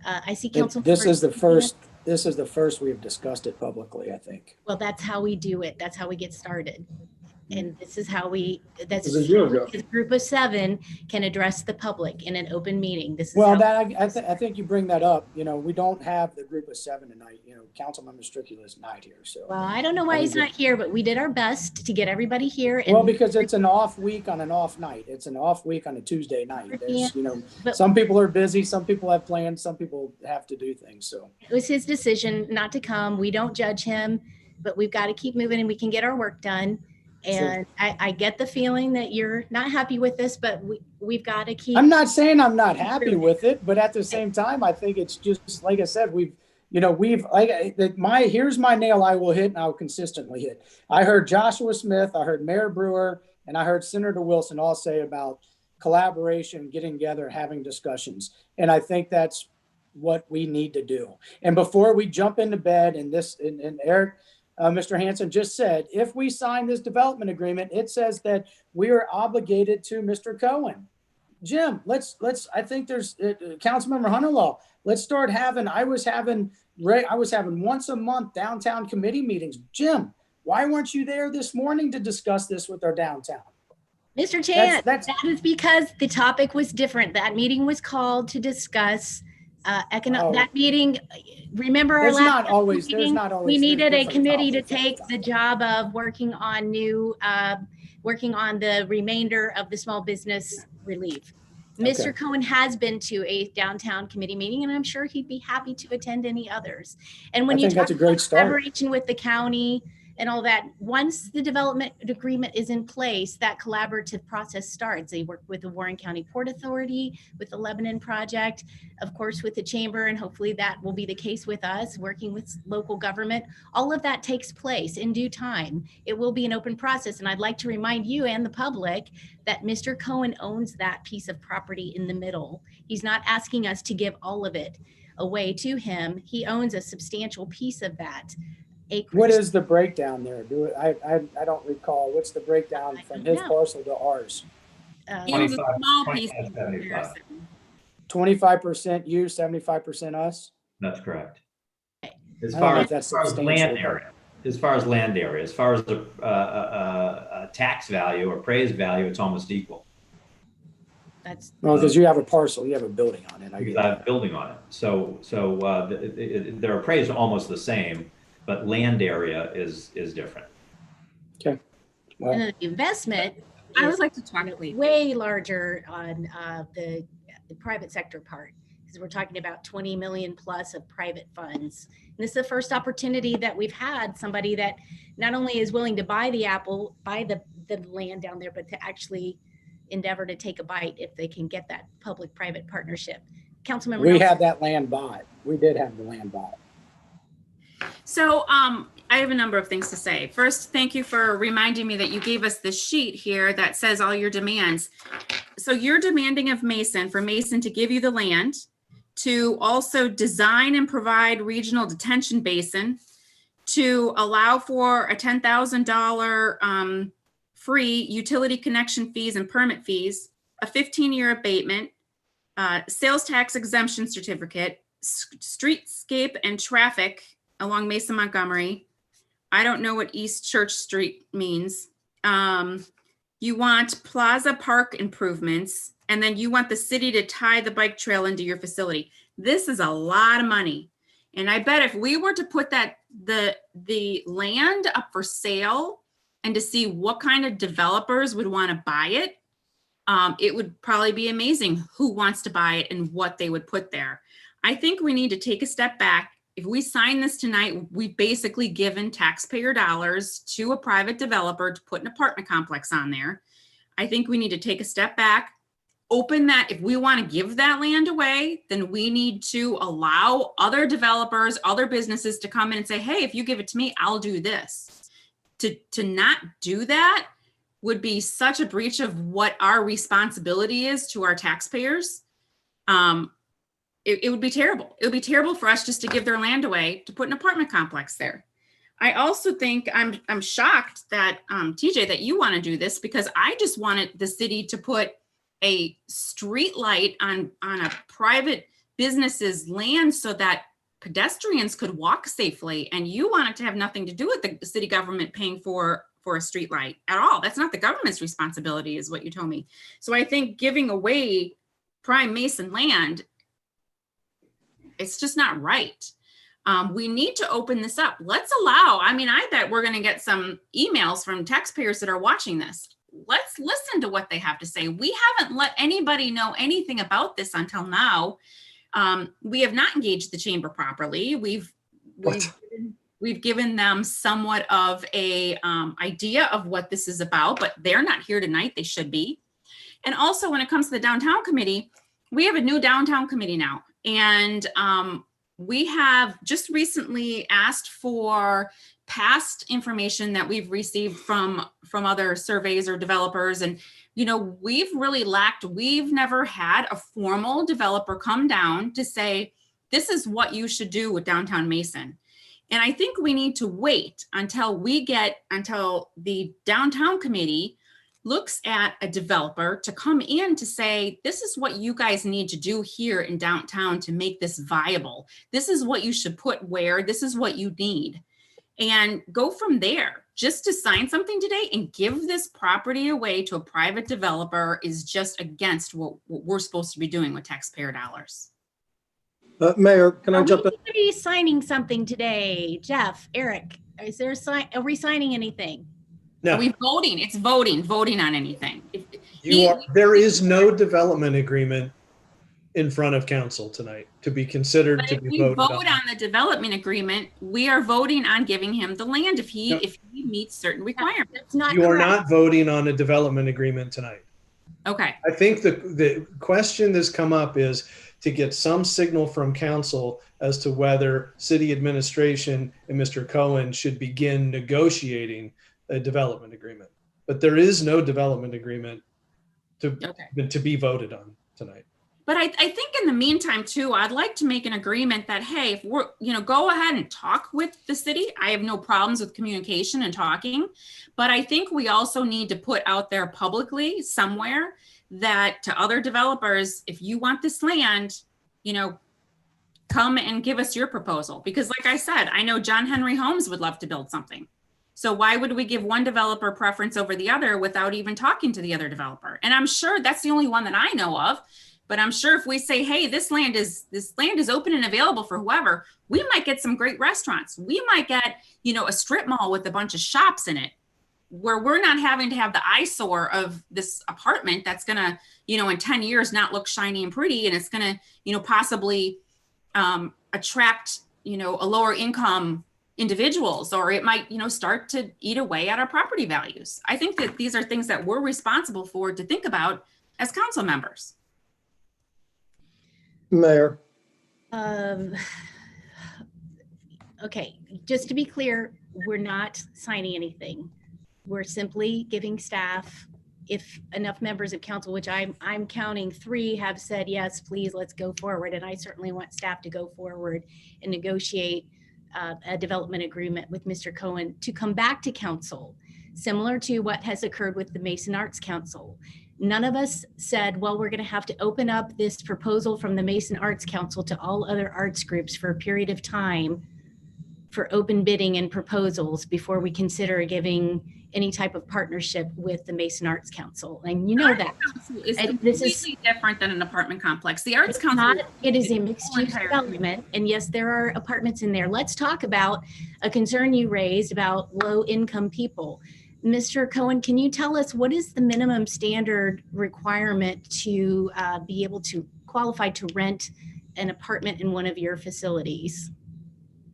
I see council. This is the first we've discussed it publicly, I think. Well, that's how we do it. That's how we get started. And this is how that's It was a year ago. a group of 7 can address the public in an open meeting. This is Well, how that I think you bring that up. You know, we don't have the group of 7 tonight. You know, Councilmember Stricula is not here. So. Well, I don't know why he's not here, but we did our best to get everybody here. And Well, because it's an off week on an off night. It's an off week on a Tuesday night. There's, you know, some people are busy, some people have plans, some people have to do things. So it was his decision not to come. We don't judge him, but we've got to keep moving and we can get our work done. And sure. I get the feeling that you're not happy with this, but we've got to keep. I'm not saying I'm not happy with it, but at the same time, I think it's just, like I said, here's my nail I will hit and I'll consistently hit. I heard Joshua Smith, I heard Mayor Brewer, and I heard Senator Wilson all say about collaboration, getting together, having discussions. And I think that's what we need to do. And before we jump into bed and Eric, Mr. Hansen just said, if we sign this development agreement, it says that we are obligated to Mr. Cohen. Jim, I think there's Councilmember Hunterlaw. Let's start having, I was having once a month downtown committee meetings. Jim, why weren't you there this morning to discuss this with our downtown? Mr. Chan, that is because the topic was different. That meeting was called to discuss that meeting. Remember our last meeting? We needed a committee to take the job of working on the remainder of the small business relief. Mr. Cohen has been to a downtown committee meeting, and I'm sure he'd be happy to attend any others. And when you talk about collaboration with the county and all that. Once the development agreement is in place, that collaborative process starts. They work with the Warren County Port Authority, with the Lebanon project, of course, with the chamber, and hopefully that will be the case with us, working with local government. All of that takes place in due time. It will be an open process. And I'd like to remind you and the public that Mr. Cohen owns that piece of property in the middle. He's not asking us to give all of it away to him. He owns a substantial piece of that acreage. What is the breakdown there? I don't recall. What's the breakdown from his parcel to ours? He owns a small piece. 25% you, 75% us? That's correct. As I far don't as, know if that's land substantial. area, as far as land area, as far as the tax value or appraised value, it's almost equal. That's Well, because you have a parcel, you have a building on it. Because I have a building on it. So they're appraised almost the same, but land area is different. Okay. Well, And the investment, I would like to talk way larger on the private sector part, because we're talking about 20 million plus of private funds. And this is the first opportunity that we've had somebody that not only is willing to buy the land down there, but to actually endeavor to take a bite if they can get that public-private partnership. Councilmember we Nelson. had that land bought. We did have the land bought. So I have a number of things to say. First, thank you for reminding me that you gave us this sheet here that says all your demands. So you're demanding of Mason, for Mason to give you the land, to also design and provide regional detention basin, to allow for a $10,000 free utility connection fees and permit fees, a 15-year abatement, sales tax exemption certificate, streetscape and traffic along Mason Montgomery. I don't know what East Church Street means. You want Plaza Park improvements, and then you want the city to tie the bike trail into your facility. This is a lot of money. And I bet if we were to put the land up for sale and to see what kind of developers would want to buy it, it would probably be amazing who wants to buy it and what they would put there. I think we need to take a step back. If we sign this tonight, we've basically given taxpayer dollars to a private developer to put an apartment complex on there. I think we need to take a step back, open that. If we want to give that land away, then we need to allow other developers, other businesses to come in and say, hey, if you give it to me, I'll do this. To not do that would be such a breach of what our responsibility is to our taxpayers. It would be terrible. It would be terrible for us just to give their land away to put an apartment complex there. I also think I'm shocked that TJ, that you want to do this, because I just wanted the city to put a street light on a private business's land so that pedestrians could walk safely. And you want it to have nothing to do with the city government paying for a street light at all. That's not the government's responsibility, is what you told me. So I think giving away prime Mason land, it's just not right. We need to open this up. Let's allow, I bet we're going to get some emails from taxpayers that are watching this. Let's listen to what they have to say. We haven't let anybody know anything about this until now. We have not engaged the chamber properly. We've given them somewhat of a idea of what this is about, but they're not here tonight. They should be. And also when it comes to the downtown committee, we have a new downtown committee now. And we have just recently asked for past information that we've received from other surveys or developers. And, we've really lacked, we've never had a formal developer come down to say, this is what you should do with downtown Mason. And I think we need to wait until the downtown committee looks at a developer to come in to say, this is what you guys need to do here in downtown to make this viable. This is what you should put where, this is what you need. And go from there. Just to sign something today and give this property away to a private developer is just against what we're supposed to be doing with taxpayer dollars. Mayor, can I jump in? Are we signing something today? Jeff, Eric, is there are we signing anything? No. Are we voting? It's voting on anything. There is no development agreement in front of council tonight to be considered But to if be we voted vote on. on the development agreement, we are voting on giving him the land if he meets certain requirements. That's not You are correct. not voting on a development agreement tonight. Okay. I think the question that's come up is to get some signal from council as to whether city administration and Mr. Cohen should begin negotiating a development agreement. But there is no development agreement to be voted on tonight. But I think in the meantime too, I'd like to make an agreement that, hey, if we're, go ahead and talk with the city. I have no problems with communication and talking, but I think we also need to put out there publicly somewhere that to other developers, if you want this land, come and give us your proposal. Because like I said, I know John Henry Homes would love to build something. So why would we give one developer preference over the other without even talking to the other developer? And I'm sure that's the only one that I know of. But I'm sure if we say, hey, this land is open and available for whoever, we might get some great restaurants. We might get, a strip mall with a bunch of shops in it where we're not having to have the eyesore of this apartment that's going to, in 10 years not look shiny and pretty. And it's going to, possibly attract, a lower income individuals, or it might, start to eat away at our property values. I think that these are things that we're responsible for to think about as council members. Mayor. Okay, just to be clear, we're not signing anything. We're simply giving staff, if enough members of council, which I'm counting 3, have said, yes, please, let's go forward. And I certainly want staff to go forward and negotiate a development agreement with Mr. Cohen to come back to council, similar to what has occurred with the Mason Arts Council. None of us said, well, we're going to have to open up this proposal from the Mason Arts Council to all other arts groups for a period of time for open bidding and proposals before we consider giving any type of partnership with the Mason Arts Council. And you know that. It's completely different than an apartment complex. The Arts Council. It is a mixed use development. And yes, there are apartments in there. Let's talk about a concern you raised about low income people. Mr. Cohen, can you tell us what is the minimum standard requirement to be able to qualify to rent an apartment in one of your facilities?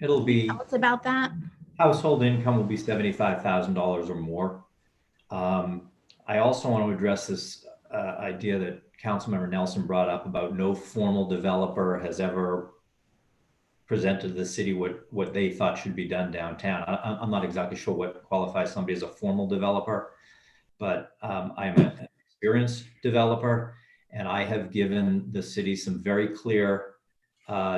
It'll be. Tell us about that. Household income will be $75,000 or more. I also want to address this idea that Councilmember Nelson brought up about no formal developer has ever presented to the city what they thought should be done downtown. I'm not exactly sure what qualifies somebody as a formal developer, but I'm an experienced developer, and I have given the city some very clear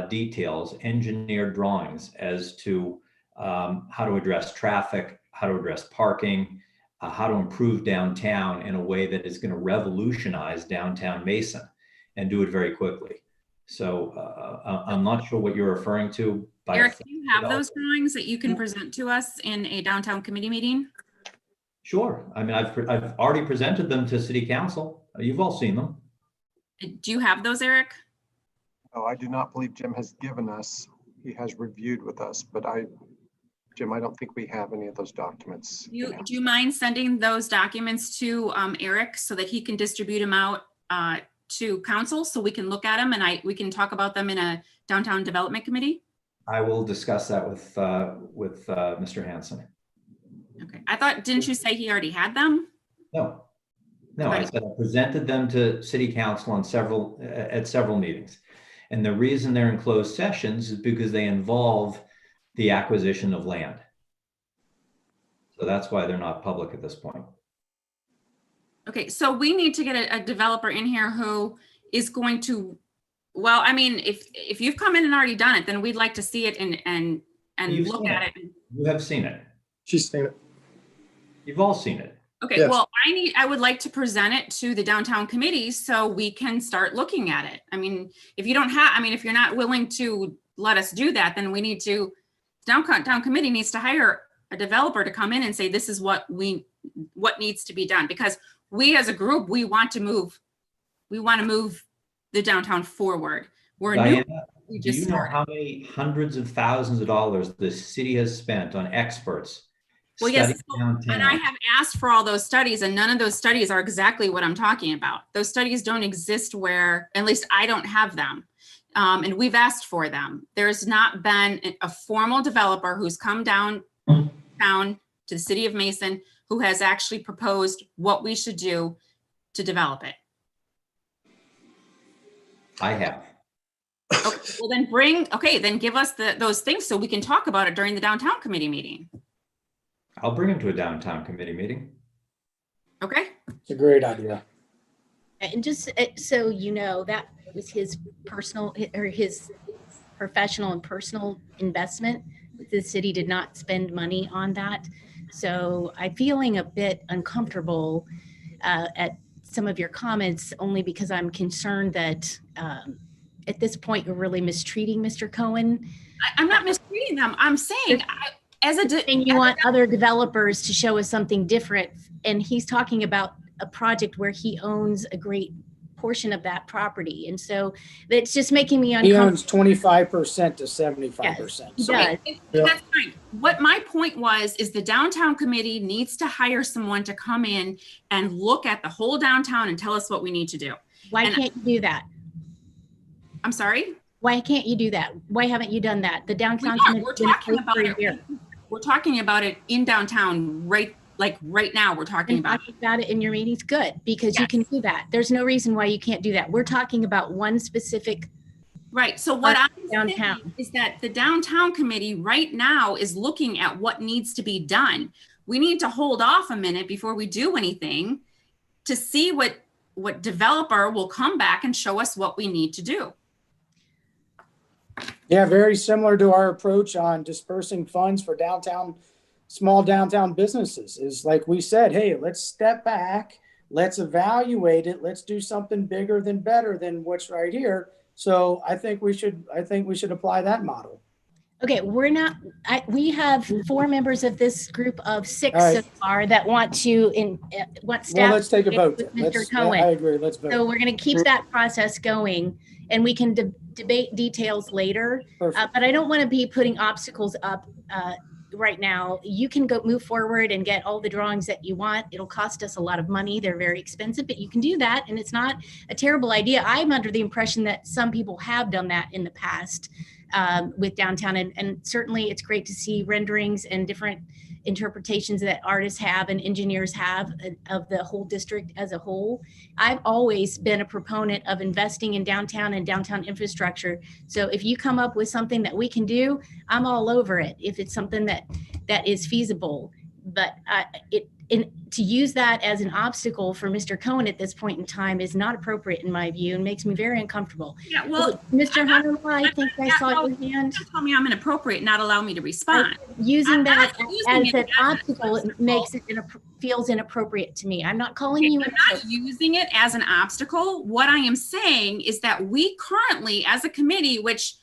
details, engineered drawings as to how to address traffic, how to address parking, how to improve downtown in a way that is going to revolutionize downtown Mason and do it very quickly. So I'm not sure what you're referring to. Eric, do you have those drawings that you can present to us in a downtown committee meeting? Sure. I mean, I've already presented them to City Council. You've all seen them. Do you have those, Eric? Oh, I do not believe Jim has given us. He has reviewed with us, but Jim, I don't think we have any of those documents. Do you mind sending those documents to Eric so that he can distribute them out to council so we can look at them and we can talk about them in a downtown development committee? I will discuss that with Mr. Hanson. Okay. Didn't you say he already had them? No, I said I presented them to City Council on at several meetings. And the reason they're in closed sessions is because they involve the acquisition of land. So that's why they're not public at this point. Okay, so we need to get a developer in here who is going to, well, I mean, if you've come in and already done it, then we'd like to see it and look at it. You have seen it. She's seen it. You've all seen it. Okay, yes. Well, I would like to present it to the downtown committee so we can start looking at it. I mean, if you're not willing to let us do that, then we need to, downtown committee needs to hire a developer to come in and say, this is what needs to be done. Because we as a group, we want to move the downtown forward. Diana, do you know how many hundreds of thousands of dollars the city has spent on experts Well, yes, and I have asked for all those studies, and none of those studies are exactly what I'm talking about. Those studies don't exist where, at least I don't have them. And we've asked for them. There's not been a formal developer who's come down to the city of Mason who has actually proposed what we should do to develop it. I have. Okay, well then give us those things so we can talk about it during the downtown committee meeting. I'll bring him to a downtown committee meeting. Okay. It's a great idea. And just so you know, that was his personal or his professional and personal investment. The city did not spend money on that. So I'm feeling a bit uncomfortable at some of your comments, only because I'm concerned that at this point you're really mistreating Mr. Cohen. I'm not mistreating them. I'm saying you want other developers to show us something different, and he's talking about a project where he owns a great portion of that property, and so it's just making me uncomfortable. He owns 25% to 75%. Yes, he does. That's fine. What my point was is the downtown committee needs to hire someone to come in and look at the whole downtown and tell us what we need to do. Why can't you do that? I'm sorry? Why can't you do that? Why haven't you done that? The downtown committee. We're talking about it in downtown right now. We're talking about it in your meetings. Good, because you can do that. There's no reason why you can't do that. We're talking about one specific. Right. So what I'm saying is that the downtown committee right now is looking at what needs to be done. We need to hold off a minute before we do anything to see what developer will come back and show us what we need to do. Yeah, very similar to our approach on dispersing funds for small downtown businesses. Is like we said, hey, let's step back, let's evaluate it, let's do something bigger than better than what's right here. So I think we should apply that model. Okay, we have 4 members of this group of 6 so far that want staff. Well, let's take a vote. Mr. Cohen. I agree. Let's vote. So we're going to keep that process going, and we can debate details later. But I don't want to be putting obstacles up right now. You can move forward and get all the drawings that you want. It'll cost us a lot of money. They're very expensive, but you can do that, and it's not a terrible idea. I'm under the impression that some people have done that in the past with downtown, and certainly it's great to see renderings and different interpretations that artists have and engineers have of the whole district as a whole. I've always been a proponent of investing in downtown and downtown infrastructure. So if you come up with something that we can do, I'm all over it if it's something that is feasible. But to use that as an obstacle for Mr. Cohen at this point in time is not appropriate in my view and makes me very uncomfortable. Yeah, well, Mr. Hunter, I think I saw your hand. Tell me I'm inappropriate, not allow me to respond. Using that as an obstacle, it makes it feels inappropriate to me. I'm not calling you. I'm not using it as an obstacle. What I am saying is that we currently, as a committee, which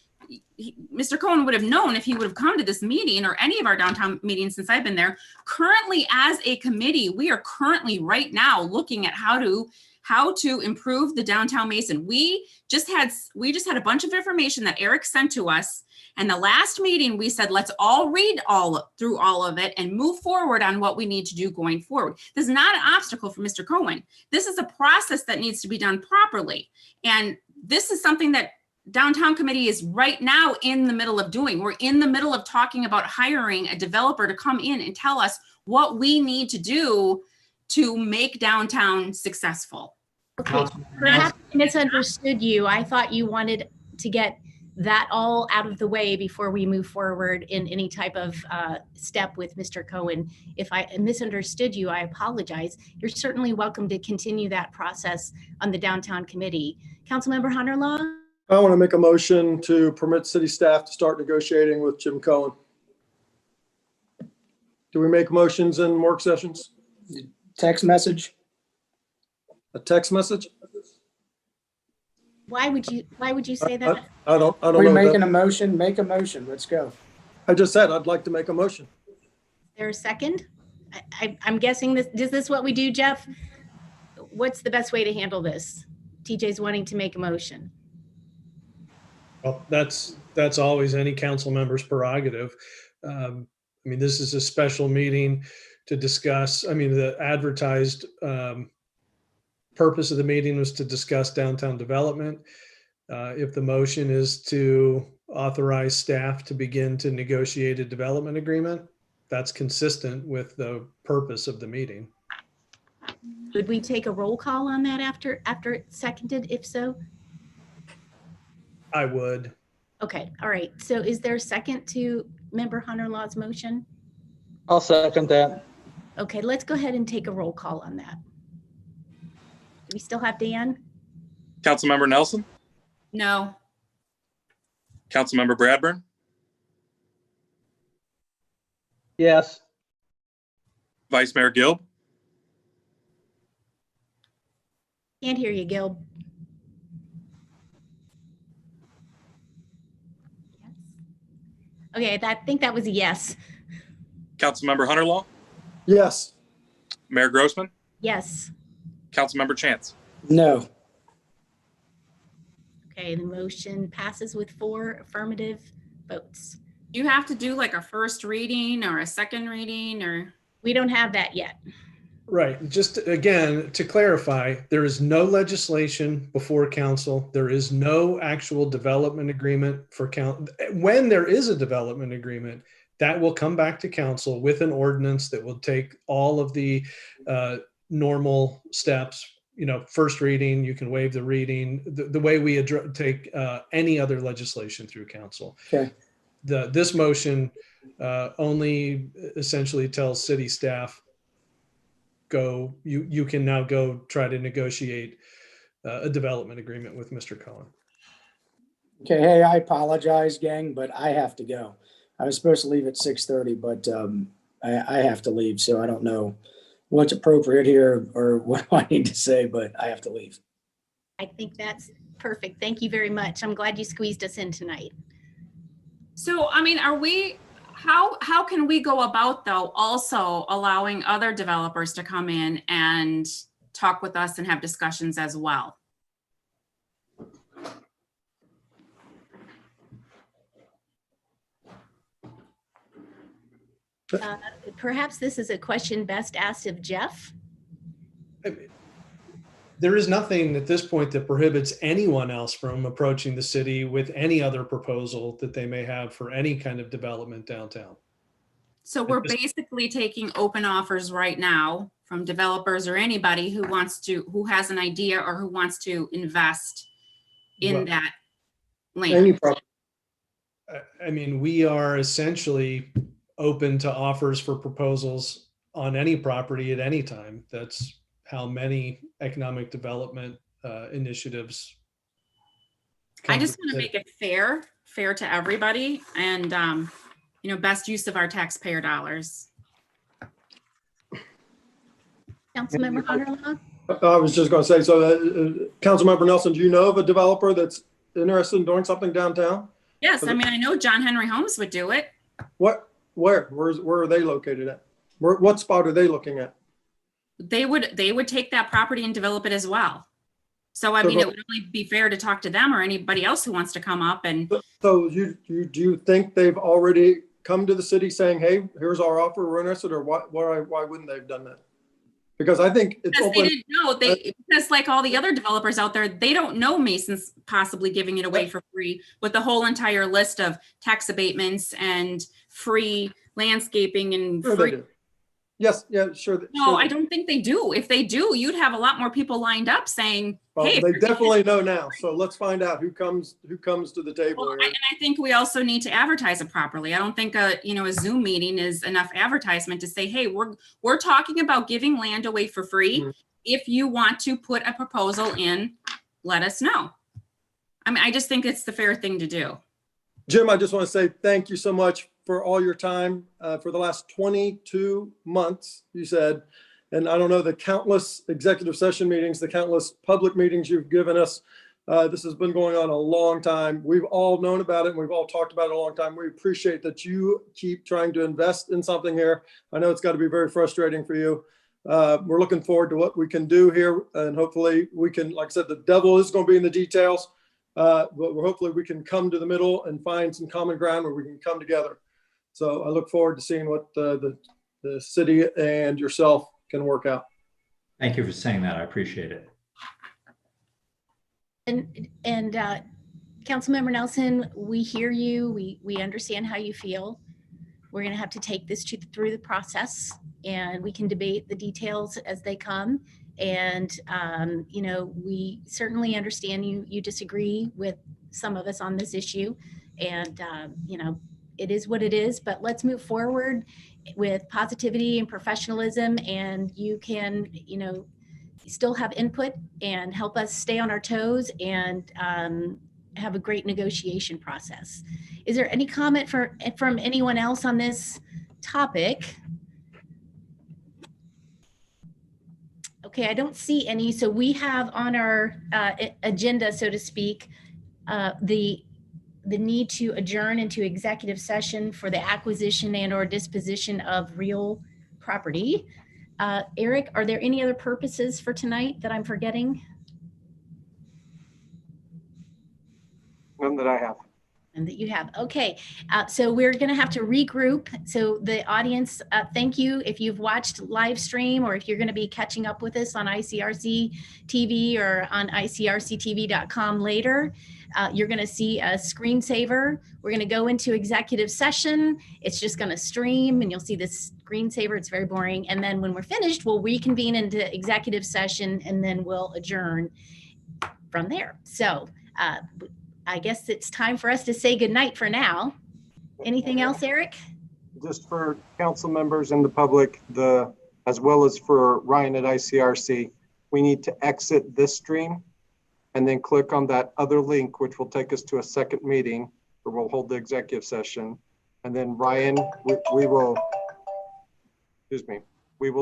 Mr. Cohen would have known if he would have come to this meeting or any of our downtown meetings since I've been there. Currently, as a committee, we are currently right now looking at how to improve the downtown Mason. We just had a bunch of information that Eric sent to us. And the last meeting, we said, let's all read through all of it and move forward on what we need to do going forward. This is not an obstacle for Mr. Cohen. This is a process that needs to be done properly. And this is something that downtown committee is right now in the middle of doing. We're in the middle of talking about hiring a developer to come in and tell us what we need to do to make downtown successful. Okay, perhaps I misunderstood you. I thought you wanted to get that all out of the way before we move forward in any type of step with Mr. Cohen. If I misunderstood you, I apologize. You're certainly welcome to continue that process on the downtown committee. Councilmember Hunterlaw? I want to make a motion to permit city staff to start negotiating with Jim Cohen. Do we make motions in work sessions? Text message. A text message? Why would you say that? I don't know. We're making a motion. Make a motion. Let's go. I just said I'd like to make a motion. Is there a second? I'm guessing this. Is this what we do, Jeff? What's the best way to handle this? TJ's wanting to make a motion. Well, that's always any council member's prerogative. I mean, this is a special meeting to discuss, I mean, the advertised purpose of the meeting was to discuss downtown development. If the motion is to authorize staff to begin to negotiate a development agreement, that's consistent with the purpose of the meeting. Would we take a roll call on that after it's seconded, if so? I would. Okay, all right. So is there a second to Member Hunter-Law's motion? I'll second that. Okay, let's go ahead and take a roll call on that. Do we still have Dan? Councilmember Nelson, No. Councilmember Bradburn, Yes. Vice Mayor Gilb, Can't hear you, Gil. Yes. Okay, I think that was a yes. Councilmember Hunter-Law, Yes. Mayor Grossman, Yes. Councilmember Chance. No. Okay, the motion passes with 4 affirmative votes. You have to do like a first reading or a second reading, or? We don't have that yet. Right. Just again, to clarify, there is no legislation before council. There is no actual development agreement for council. When there is a development agreement, that will come back to council with an ordinance that will take all of the normal steps. You know, first reading, you can waive the reading, the way we take any other legislation through council. Okay. This motion only essentially tells city staff, go, you can now go try to negotiate a development agreement with Mr. Cohen. Okay, hey, I apologize, gang, but I have to go. I was supposed to leave at 6:30, but I have to leave, so I don't know what's appropriate here or what I need to say, but I have to leave. I think that's perfect. Thank you very much. I'm glad you squeezed us in tonight. So, I mean, how can we go about, though, also allowing other developers to come in and talk with us and have discussions as well? Perhaps this is a question best asked of Jeff. There is nothing at this point that prohibits anyone else from approaching the city with any other proposal that they may have for any kind of development downtown. So we're basically taking open offers right now from developers or anybody who has an idea or who wants to invest in that land. I mean, we are essentially open to offers for proposals on any property at any time. That's how many economic development initiatives. I just want to make it fair to everybody, and best use of our taxpayer dollars. Councilmember Hunter-Law? I was just going to say, so Councilmember Nelson, do you know of a developer that's interested in doing something downtown? Yes, I mean, I know John Henry Homes would do it. Where are they located at? What spot are they looking at? They would take that property and develop it as well. So I mean, it would only be fair to talk to them or anybody else who wants to come up and. So do you think they've already come to the city saying, "Hey, here's our offer, we're interested," or why wouldn't they have done that? Because I think it's because open. They didn't know. Because like all the other developers out there, they don't know Mason's possibly giving it away for free with the whole entire list of tax abatements and free landscaping and Sure free. they do. Yes, yeah, sure. No, sure. I don't think they do. If they do, you'd have a lot more people lined up saying, Well, hey. they definitely know now. So let's find out who comes to the table. Well, here. and I think we also need to advertise it properly. I don't think a Zoom meeting is enough advertisement to say, hey, we're talking about giving land away for free. Mm-hmm. If you want to put a proposal in, let us know. I mean, I just think it's the fair thing to do. Jim, I just want to say thank you so much for all your time for the last 22 months, you said. And I don't know, the countless executive session meetings, the countless public meetings you've given us. This has been going on a long time. We've all known about it and we've all talked about it a long time. We appreciate that you keep trying to invest in something here. I know it's got to be very frustrating for you. We're looking forward to what we can do here. And hopefully we can, like I said, the devil is going to be in the details. But hopefully we can come to the middle and find some common ground where we can come together. So I look forward to seeing what the city and yourself can work out. Thank you for saying that. I appreciate it. And Councilmember Nelson, we hear you. We understand how you feel. We're going to have to take this through the process, and we can debate the details as they come. And you know, we certainly understand you disagree with some of us on this issue, and you know, it is what it is. But let's move forward with positivity and professionalism, and you can, you know, still have input and help us stay on our toes and have a great negotiation process. Is there any comment from anyone else on this topic? Okay, I don't see any. So we have on our agenda, so to speak, the need to adjourn into executive session for the acquisition and or disposition of real property. Eric, are there any other purposes for tonight that I'm forgetting? None that I have. And that you have. Okay, so we're going to have to regroup. So the audience, thank you. If you've watched live stream or if you're going to be catching up with us on ICRC-TV or on ICRC-TV.com later, you're going to see a screensaver. We're going to go into executive session. It's just going to stream and you'll see this screensaver. It's very boring. And then when we're finished, we'll reconvene into executive session and then we'll adjourn from there. So I guess it's time for us to say goodnight for now. Anything else, Eric? Just for council members and the public, as well as for Ryan at ICRC, we need to exit this stream and then click on that other link, which will take us to a second meeting where we'll hold the executive session. And then Ryan, we will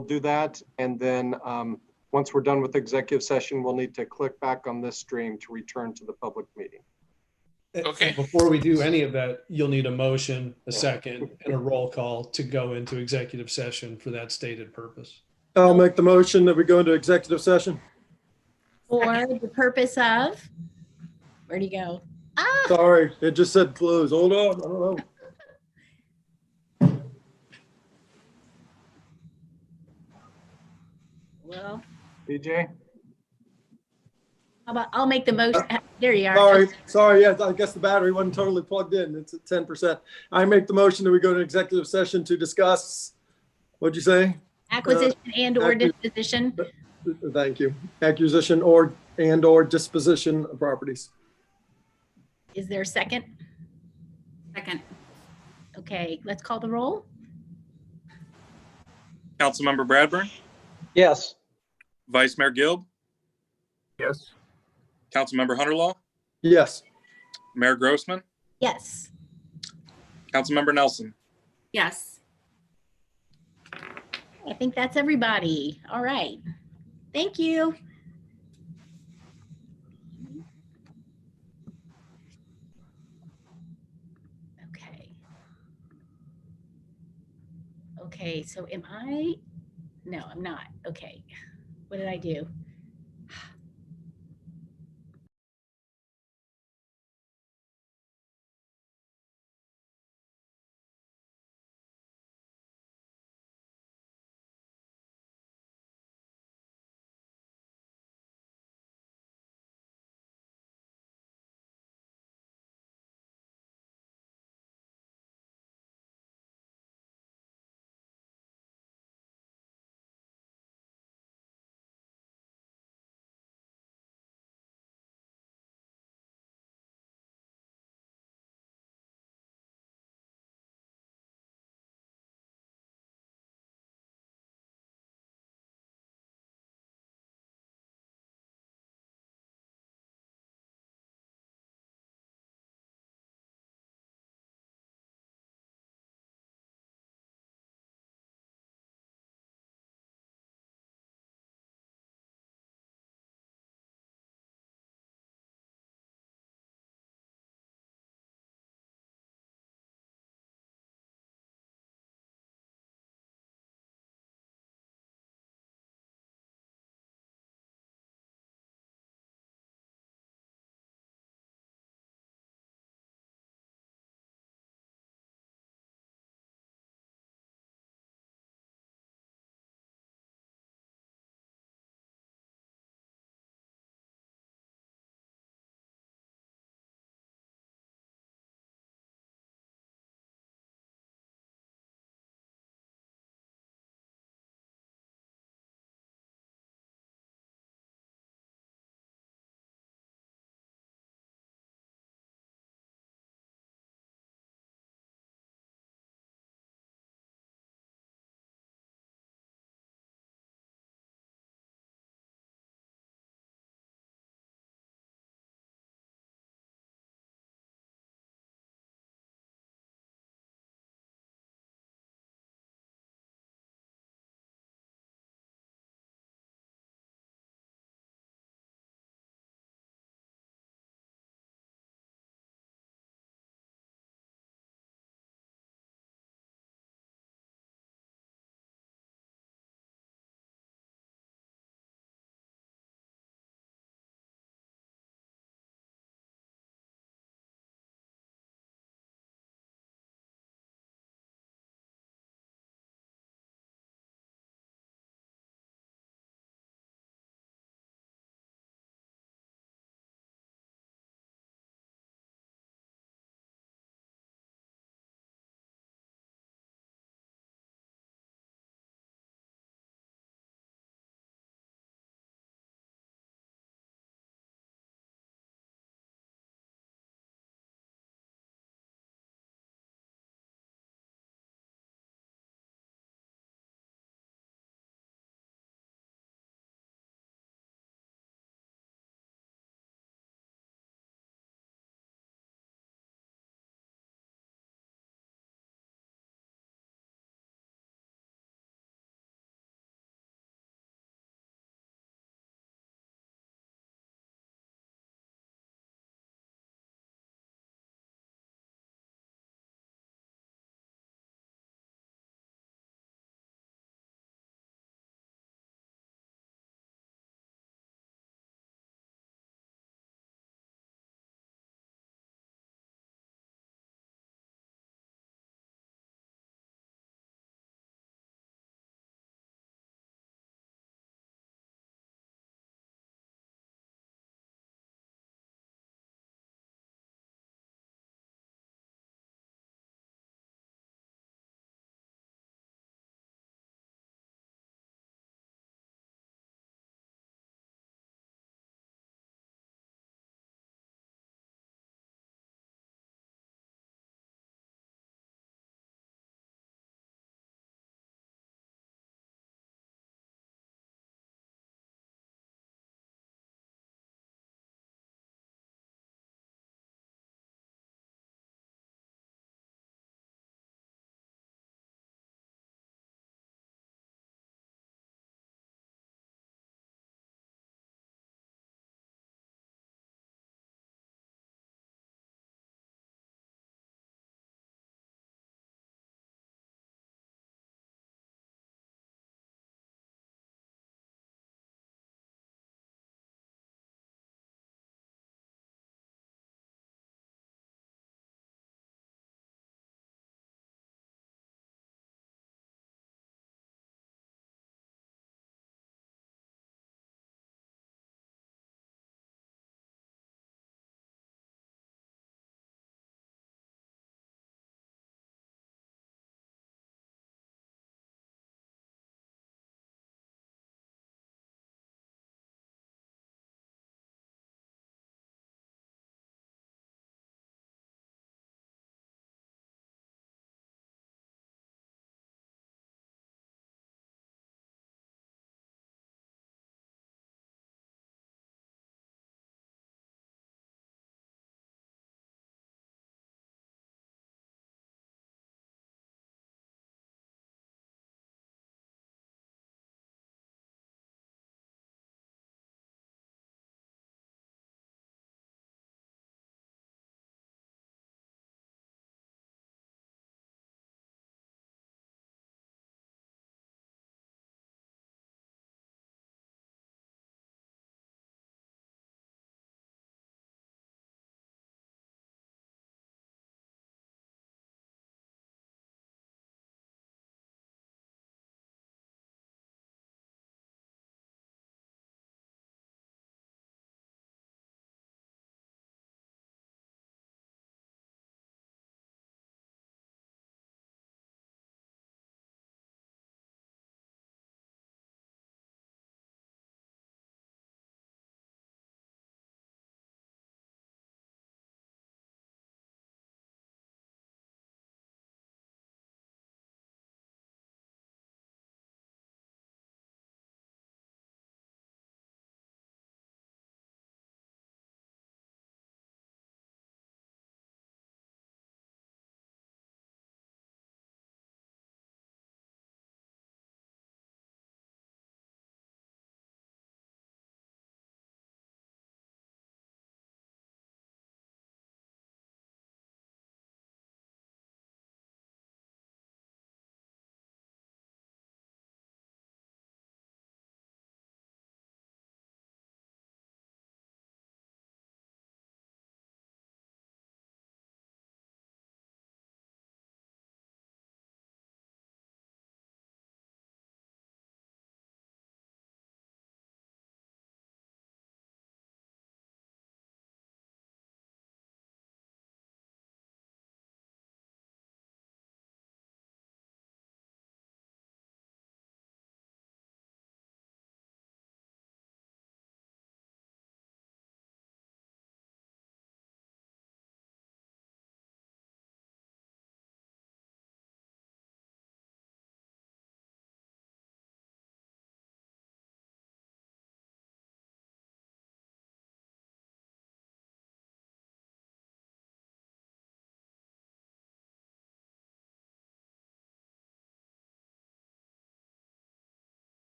do that. And then once we're done with the executive session, we'll need to click back on this stream to return to the public meeting. Okay. And before we do any of that, you'll need a motion, a second, and a roll call to go into executive session for that stated purpose. I'll make the motion that we go into executive session. For the purpose of, where'd he go? Ah! Sorry, it just said close. Hold on, I don't know. Well, DJ? how about I'll make the motion. There you are. Sorry, yeah, I guess the battery wasn't totally plugged in. It's at 10%. I make the motion that we go to executive session to discuss, what'd you say? Acquisition and or disposition. Thank you. Acquisition and or disposition of properties. Is there a second? Second. Okay, let's call the roll. Councilmember Bradburn, Yes. Vice Mayor Gilb, Yes. Councilmember Hunterlaw, Yes. Mayor Grossman, Yes. Councilmember Nelson. Yes. I think that's everybody. All right. Thank you. Okay. Okay, so am I? No, I'm not. Okay. What did I do?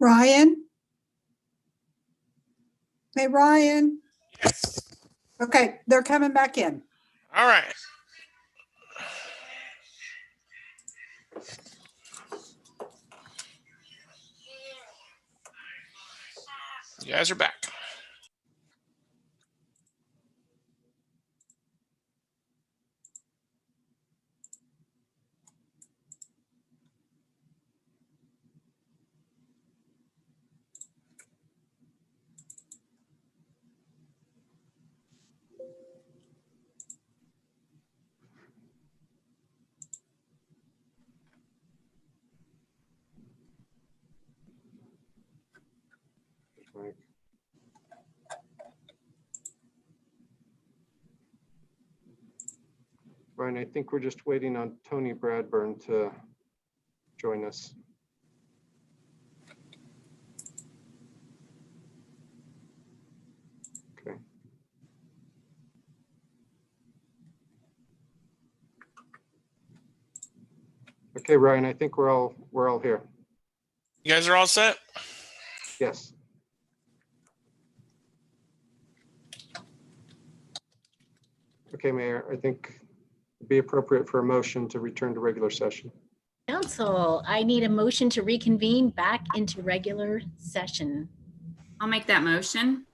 Ryan? Hey, Ryan? Yes. Okay, they're coming back in. All right. You guys are back. Right. Brian, I think we're just waiting on Tony Bradburn to join us. Okay. Okay, Ryan, I think we're all here. You guys are all set? Yes. Okay, Mayor, I think it'd be appropriate for a motion to return to regular session. Council, I need a motion to reconvene back into regular session. I'll make that motion.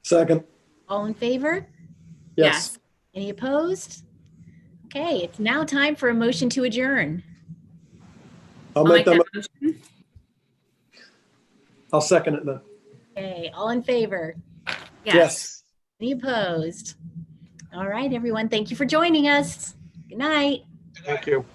Second. All in favor? Yes. Any opposed? Okay, it's now time for a motion to adjourn. I'll make that motion. I'll second it then. Okay, all in favor? Yes. Any opposed? All right, everyone. Thank you for joining us. Good night. Thank you.